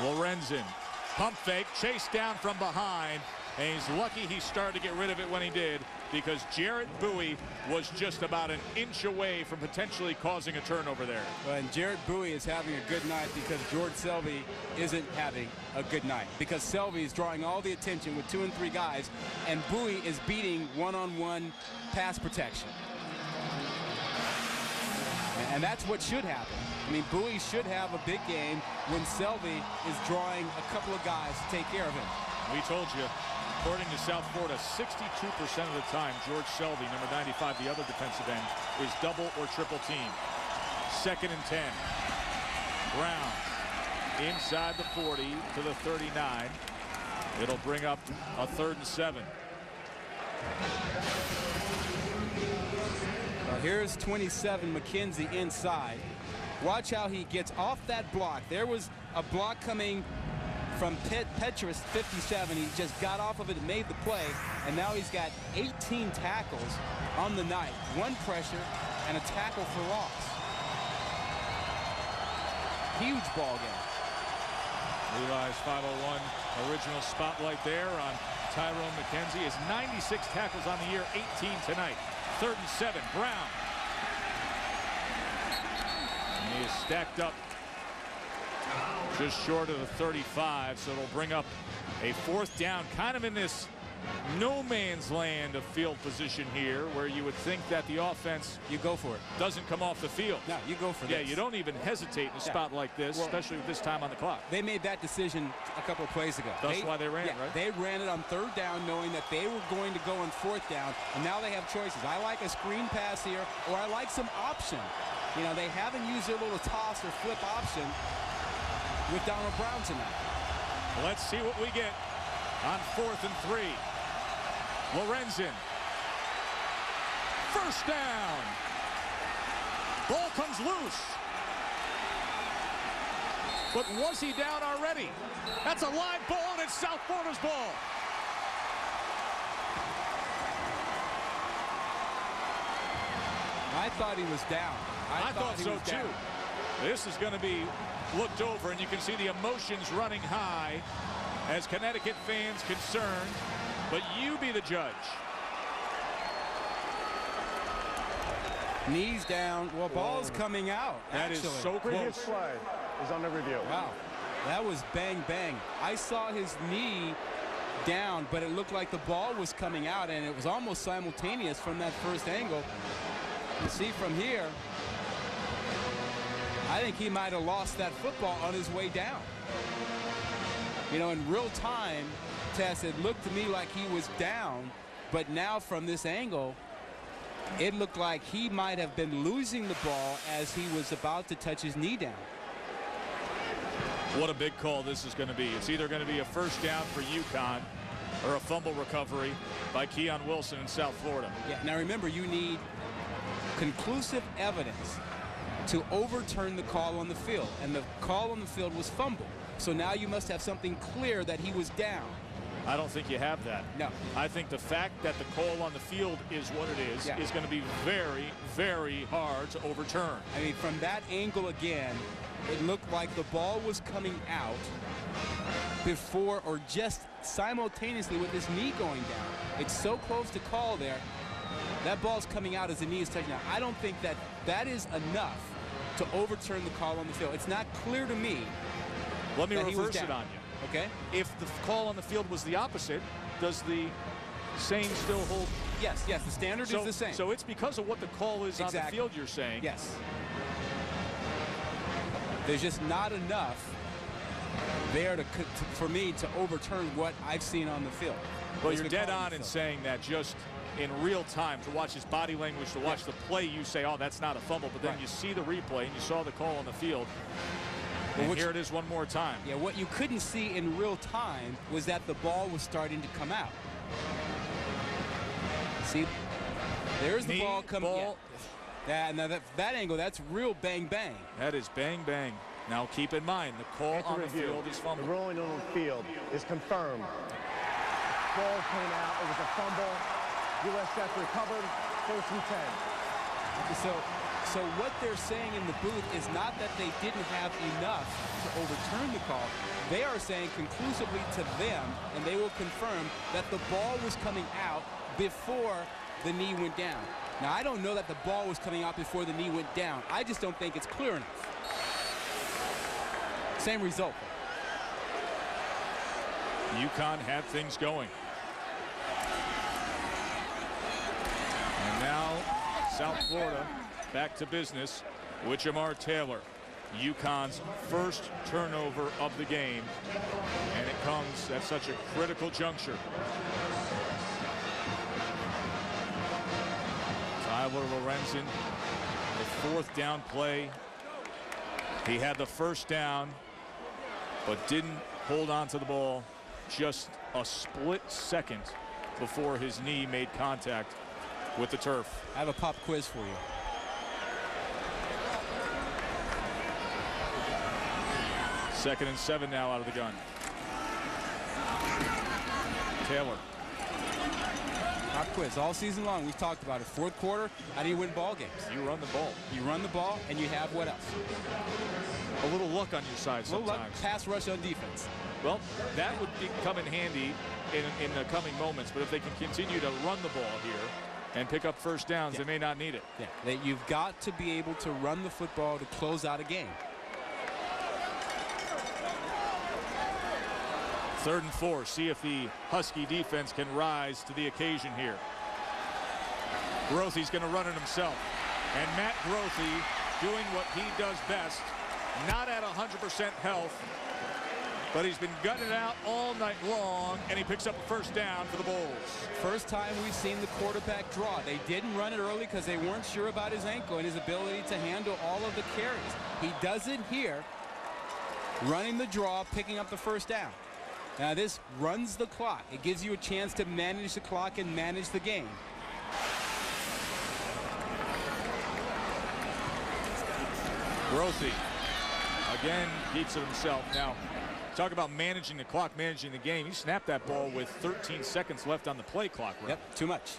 Lorenzen, pump fake, chased down from behind, and he's lucky he started to get rid of it when he did, because Jarrett Bowie was just about an inch away from potentially causing a turnover there. And Jarrett Bowie is having a good night because George Selvey isn't having a good night, because Selvey is drawing all the attention with 2 and 3 guys, and Bowie is beating one-on-one pass protection. And that's what should happen. I mean, Bowie should have a big game when Selvey is drawing a couple of guys to take care of him. We told you, according to South Florida, 62% of the time, George Selvey, number 95, the other defensive end, is double or triple team. 2nd and 10. Brown inside the 40 to the 39. It'll bring up a 3rd and 7. Well, here's 27, McKenzie inside. Watch how he gets off that block. There was a block coming from Petrus, 57. He just got off of it and made the play, and now he's got 18 tackles on the night. 1 pressure and a tackle for loss. Huge ball game. Levi's 501 original spotlight there on Tyrone McKenzie. His 96 tackles on the year, 18 tonight. 3rd and 7, Brown. And he is stacked up just short of the 35, so it'll bring up a 4th down, kind of in this no man's land of field position here, where you would think that the offense, you go for it, doesn't come off the field. No, you go for it. Yeah, you don't even hesitate in a spot like this, especially with this time on the clock. They made that decision a couple of plays ago. That's why they ran, right? They ran it on 3rd down, knowing that they were going to go on 4th down, and now they have choices. I like a screen pass here, or I like some option. You know, they haven't used their little toss or flip option with Donald Brown tonight. Let's see what we get on 4th and 3. Lorenzen. First down. Ball comes loose. But was he down already? That's a live ball, and it's South Florida's ball. I thought he was down. I thought so too. This is going to be looked over, and you can see the emotions running high as Connecticut fans concerned. But you be the judge. Knees down. Well, ball's coming out. That is so Previous close. play is under review. Wow. That was bang, bang. I saw his knee down, but it looked like the ball was coming out, and it was almost simultaneous from that first angle. You see from here, I think he might have lost that football on his way down. You know, in real time, Tess, it looked to me like he was down, but now from this angle, it looked like he might have been losing the ball as he was about to touch his knee down. What a big call this is going to be. It's either going to be a first down for UConn or a fumble recovery by Keon Wilson in South Florida. Yeah, now remember, you need conclusive evidence to overturn the call on the field, and the call on the field was fumble. So now you must have something clear that he was down. I don't think you have that. No. I think the fact that the call on the field is what it is going to be very, very hard to overturn. I mean, from that angle again, it looked like the ball was coming out before or just simultaneously with his knee going down. It's so close to call there. That ball's coming out as the knee is touching down. I don't think that is enough to overturn the call on the field. It's not clear to me. Let me reverse it on you. Okay. If the call on the field was the opposite, does the saying still hold? Yes, the standard is the same. So it's because of what the call is on the field, you're saying? Yes. There's just not enough there for me to overturn what I've seen on the field. Well, you're dead on in saying that just in real time, to watch his body language, to watch the play, you say, oh, that's not a fumble. But then you see the replay and you saw the call on the field. And here it is one more time. Yeah, what you couldn't see in real time was that the ball was starting to come out. See, there's the ball coming out. Now that angle, that's real bang bang. That is bang bang. Now keep in mind, the call on the field is fumble. The ruling on the field is confirmed. Ball came out. It was a fumble. USF recovered. 1st and 10. So what they're saying in the booth is not that they didn't have enough to overturn the call. They are saying conclusively to them, and they will confirm, that the ball was coming out before the knee went down. Now, I don't know that the ball was coming out before the knee went down. I just don't think it's clear enough. Same result. UConn had things going. And now South Florida back to business with Jamar Taylor. UConn's first turnover of the game. And it comes at such a critical juncture. Tyler Lorenzen, the 4th down play. He had the first down, but didn't hold on to the ball just a split second before his knee made contact with the turf. I have a pop quiz for you. Second and 7 now out of the gun. Taylor. Pop quiz. All season long, we've talked about it. 4th quarter, how do you win ball games? You run the ball. You run the ball, and you have what else? A little luck on your side sometimes. A little luck, pass rush on defense. Well, that would come in handy in the coming moments, but if they can continue to run the ball here and pick up first downs, they may not need it. Yeah, that you've got to be able to run the football to close out a game. 3rd and 4. See if the Husky defense can rise to the occasion here. Grothy's going to run it himself. And Matt Grothy doing what he does best. Not at 100% health, but he's been gutting it out all night long, and he picks up a first down for the Bulls. First time we've seen the quarterback draw. They didn't run it early because they weren't sure about his ankle and his ability to handle all of the carries. He does it here, running the draw, picking up the first down. Now this runs the clock. It gives you a chance to manage the clock and manage the game. Grothy again keeps it himself. Now talk about managing the clock, managing the game. He snapped that ball with 13 seconds left on the play clock. Right? Yep, too much.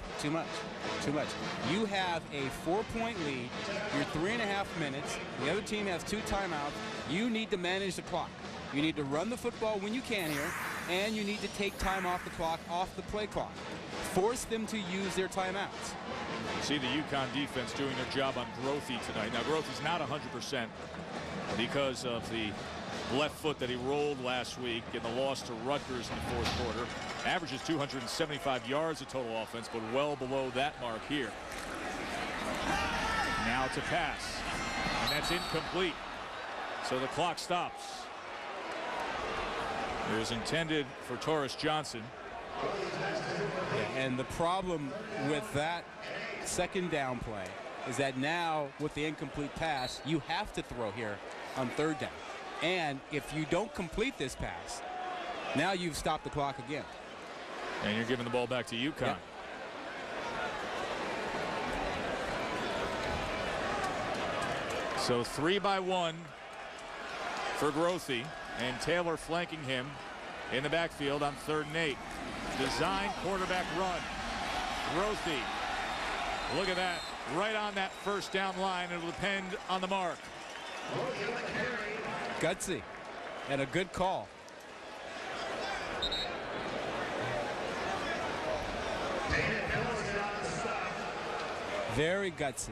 You have a 4-point lead. You're 3.5 minutes. The other team has 2 timeouts. You need to manage the clock. You need to run the football when you can here, and you need to take time off the clock, off the play clock. Force them to use their timeouts. See the UConn defense doing their job on Grothy tonight. Now Grothy's not 100% because of the left foot that he rolled last week in the loss to Rutgers in the 4th quarter. Averages 275 yards of total offense, but well below that mark here. Now to pass, and that's incomplete. So the clock stops. It was intended for Torres Johnson. Yeah, and the problem with that second down play is that now with the incomplete pass, you have to throw here on third down. And if you don't complete this pass, now you've stopped the clock again. And you're giving the ball back to UConn. Yep. So 3-by-1 for Grothy, and Taylor flanking him in the backfield on 3rd and 8. Design quarterback run. Grothy. Look at that. Right on that first down line. It'll depend on the mark. Gutsy and a good call. Very gutsy.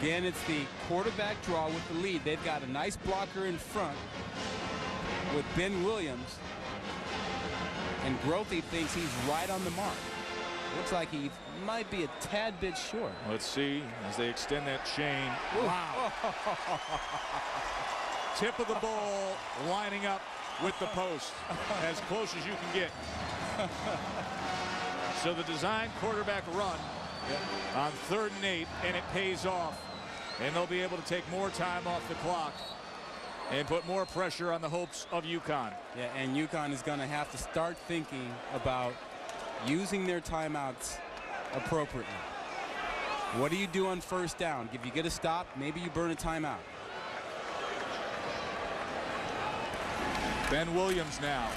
Again, it's the quarterback draw with the lead. They've got a nice blocker in front with Ben Williams. And Grothy thinks he's right on the mark. Looks like he might be a tad bit short. Let's see as they extend that chain. Wow. Tip of the ball lining up with the post as close as you can get. So the design quarterback run on 3rd and 8, and it pays off. And they'll be able to take more time off the clock and put more pressure on the hopes of UConn. Yeah, and UConn is going to have to start thinking about using their timeouts appropriately. What do you do on 1st down? If you get a stop, maybe you burn a timeout. Ben Williams now.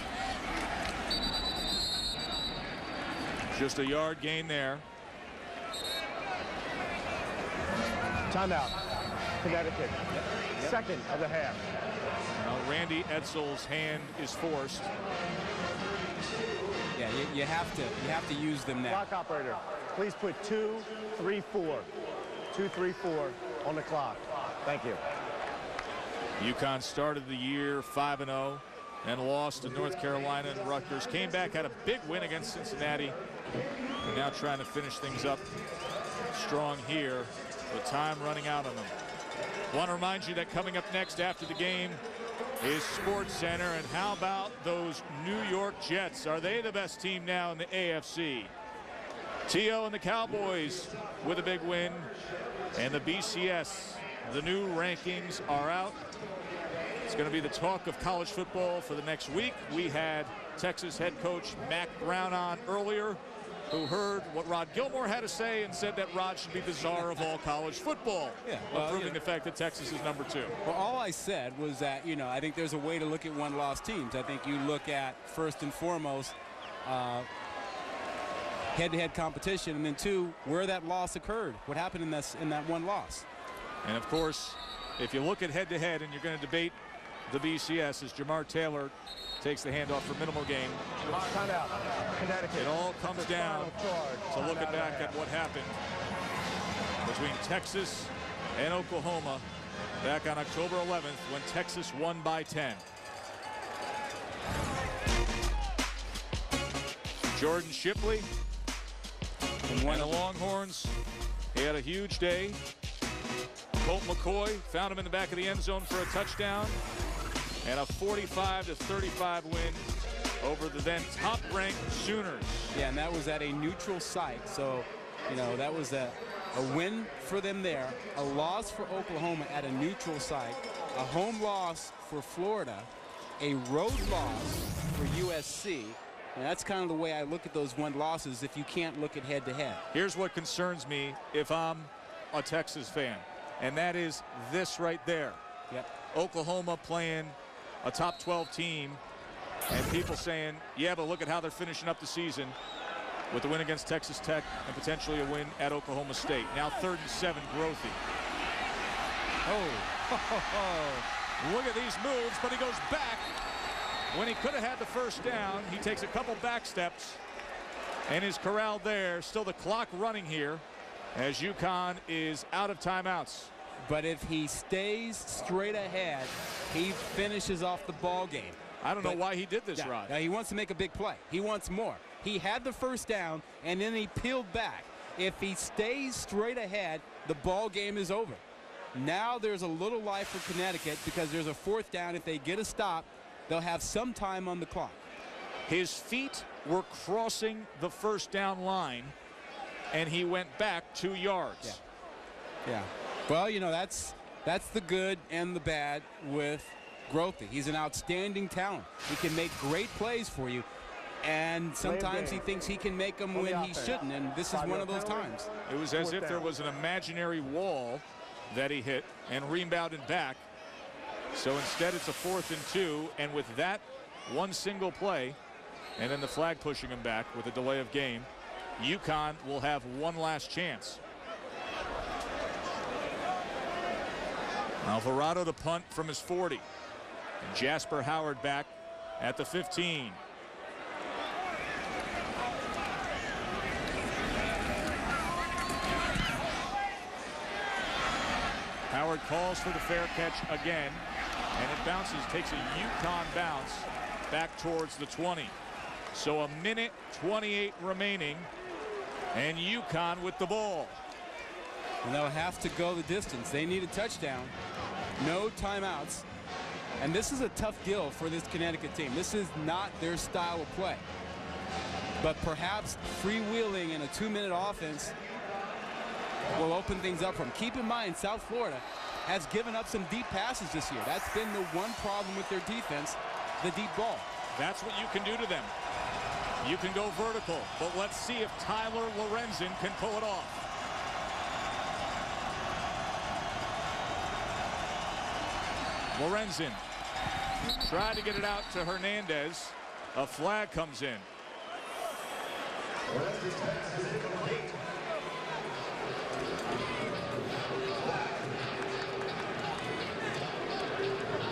Just a yard gain there. Timeout. Connecticut. Second of the half. Now Randy Edsall's hand is forced. Yeah, you have to use them now. Clock operator, please put 2-3-4. 2-3-4 on the clock. Thank you. UConn started the year 5-0 and lost to North Carolina and Rutgers. Came back, had a big win against Cincinnati. And now trying to finish things up strong here with time running out on them. Want to remind you that coming up next after the game is Sports Center. And how about those New York Jets? Are they the best team now in the AFC? T.O. and the Cowboys with a big win. And the BCS, the new rankings are out. It's going to be the talk of college football for the next week. We had Texas head coach Mack Brown on earlier, who heard what Rod Gilmore had to say and said that Rod should be the czar of all college football. Yeah, well, proving the fact that Texas is number 2. Well, all I said was that, I think there's a way to look at one-loss teams. I think you look at, first and foremost, head-to-head competition, and then 2, where that loss occurred. What happened in that one loss? And, of course, if you look at head-to-head and you're going to debate the BCS as Jamar Taylor takes the handoff for minimal gain. Timeout. Connecticut. It all comes down to looking back at what happened between Texas and Oklahoma back on October 11th when Texas won by 10. Jordan Shipley and the Longhorns, he had a huge day. Colt McCoy found him in the back of the end zone for a touchdown. And a 45-35 win over the then top-ranked Sooners. Yeah, and that was at a neutral site. So, that was a win for them there. A loss for Oklahoma at a neutral site. A home loss for Florida. A road loss for USC. And that's kind of the way I look at those one losses if you can't look at head-to-head. Here's what concerns me if I'm a Texas fan, and that is this right there. Yep. Oklahoma playing a top 12 team, and people saying, yeah, but look at how they're finishing up the season with the win against Texas Tech and potentially a win at Oklahoma State. Now 3rd and 7, Grothy. Oh, look at these moves, but he goes back. When he could have had the first down, he takes a couple back steps and is corralled there. Still the clock running here as UConn is out of timeouts. But if he stays straight ahead, he finishes off the ball game. I don't know why he did this, Rod. He wants to make a big play. He wants more. He had the first down, and then he peeled back. If he stays straight ahead, the ball game is over. Now there's a little life for Connecticut because there's a 4th down. If they get a stop, they'll have some time on the clock. His feet were crossing the 1st down line, and he went back 2 yards. Yeah. Well, you know, that's the good and the bad with Grothe. He's an outstanding talent. He can make great plays for you, and sometimes he thinks he can make them when he shouldn't, and this is one of those times. It was as if there was an imaginary wall that he hit and rebounded back. So instead it's a 4th and 2, and with that one single play and then the flag pushing him back with a delay of game, UConn will have one last chance. Alvarado to punt from his 40. And Jasper Howard back at the 15. Howard calls for the fair catch again, and it bounces, takes a UConn bounce back towards the 20. So a minute 28 remaining, and UConn with the ball. And they'll have to go the distance. They need a touchdown. No timeouts. And this is a tough deal for this Connecticut team. This is not their style of play. But perhaps freewheeling in a 2-minute offense will open things up for them. Keep in mind, South Florida has given up some deep passes this year. That's been the one problem with their defense, the deep ball. That's what you can do to them. You can go vertical, but let's see if Tyler Lorenzen can pull it off. Lorenzen tried to get it out to Hernandez. A flag comes in.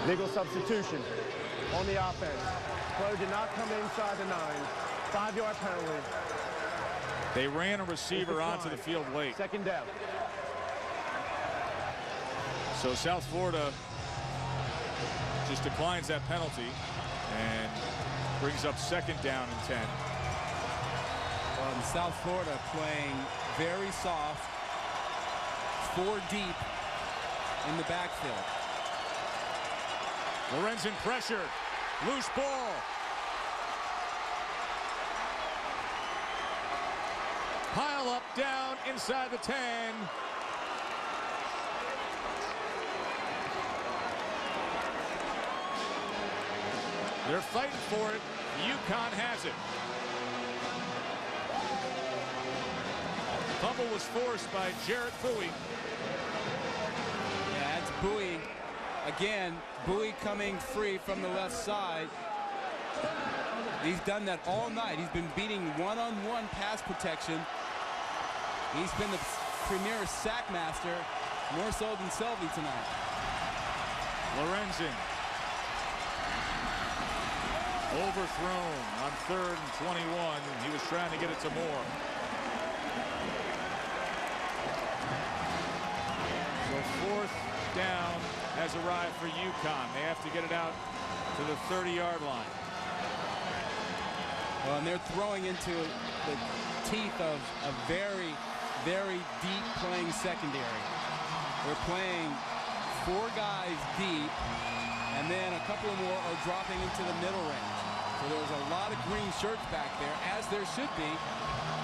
Legal substitution on the offense. Player did not come inside the 9. 5-yard penalty. They ran a receiver onto the field late. 2nd down. So South Florida just declines that penalty and brings up 2nd down and 10. Well, and South Florida playing very soft, 4 deep in the backfield. Lorenzen pressured. Loose ball. Pile up down inside the 10. They're fighting for it. UConn has it. Fumble was forced by Jarrett Bowie. Yeah, that's Bowie. Again, Bowie coming free from the left side. He's done that all night. He's been beating one-on-one pass protection. He's been the premier sack master, more so than Selvey tonight. Lorenzen. Overthrown on 3rd and 21. He was trying to get it to Moore. So 4th down has arrived for UConn. They have to get it out to the 30-yard line. Well, and they're throwing into the teeth of a very, very deep playing secondary. They're playing 4 guys deep, and then a couple more are dropping into the middle range. So there's a lot of green shirts back there, as there should be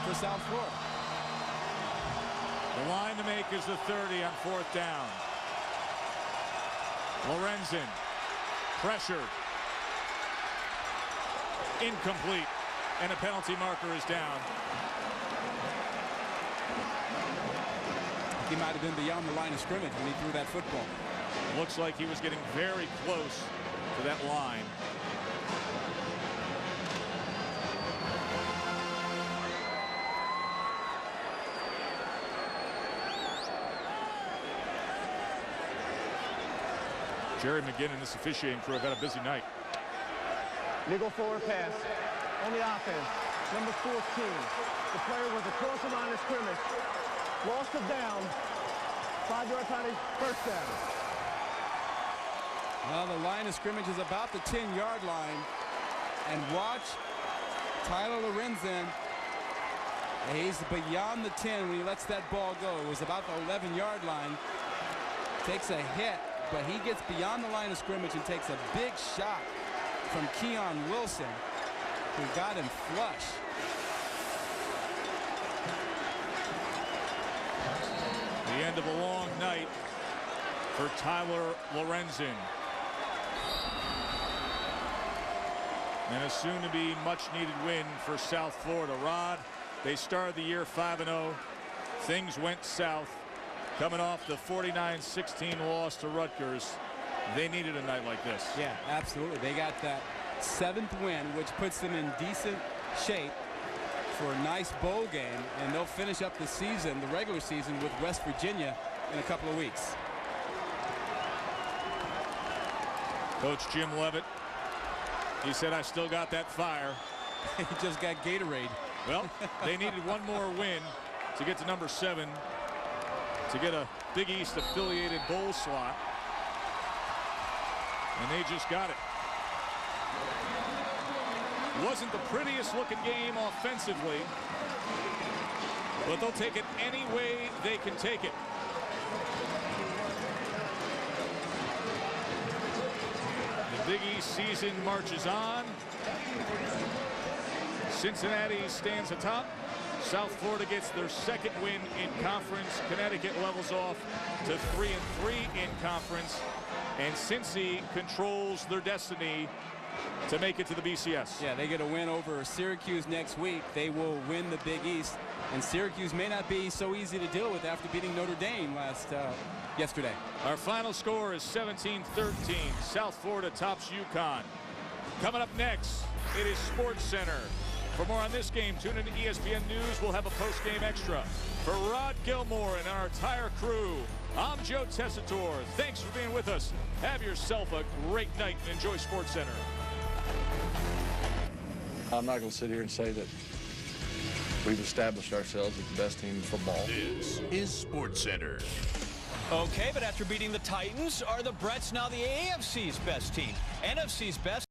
for South Florida. The line to make is the 30 on 4th down. Lorenzen pressured. Incomplete. And a penalty marker is down. He might have been beyond the line of scrimmage when he threw that football. Looks like he was getting very close to that line. Jerry McGinn and this officiating crew have had a busy night. Legal forward pass on the offense. Number 14. The player was across the line of scrimmage. Lost it down. 5-yard penalty. 1st down. Well, the line of scrimmage is about the 10-yard line. And watch Tyler Lorenzen. He's beyond the 10 when he lets that ball go. It was about the 11-yard line. takes a hit, but he gets beyond the line of scrimmage and takes a big shot from Keon Wilson, who got him flush. The end of a long night for Tyler Lorenzen. And a soon-to-be much-needed win for South Florida. Rod, they started the year 5-0. Things went south. Coming off the 49-16 loss to Rutgers, they needed a night like this. Yeah, absolutely. They got that 7th win, which puts them in decent shape for a nice bowl game, and they'll finish up the season, the regular season, with West Virginia in a couple of weeks. Coach Jim Leavitt, he said, I still got that fire. He just got Gatorade. Well, they needed one more win to get to number 7, to get a Big East affiliated bowl slot, and they just got it. Wasn't the prettiest looking game offensively, but they'll take it any way they can take it. The Big East season marches on. Cincinnati stands atop. South Florida gets their 2nd win in conference. Connecticut levels off to 3-3 in conference. And Cincy controls their destiny to make it to the BCS. Yeah, they get a win over Syracuse next week. They will win the Big East. And Syracuse may not be so easy to deal with after beating Notre Dame yesterday. Our final score is 17-13. South Florida tops UConn. Coming up next, it is Sports Center. For more on this game, tune in to ESPN News. We'll have a post-game extra. For Rod Gilmore and our entire crew, I'm Joe Tessitore. Thanks for being with us. Have yourself a great night and enjoy Sports Center. I'm not going to sit here and say that we've established ourselves as the best team in football. This is Sports Center. Okay, but after beating the Titans, are the Bretts now the AFC's best team? NFC's best?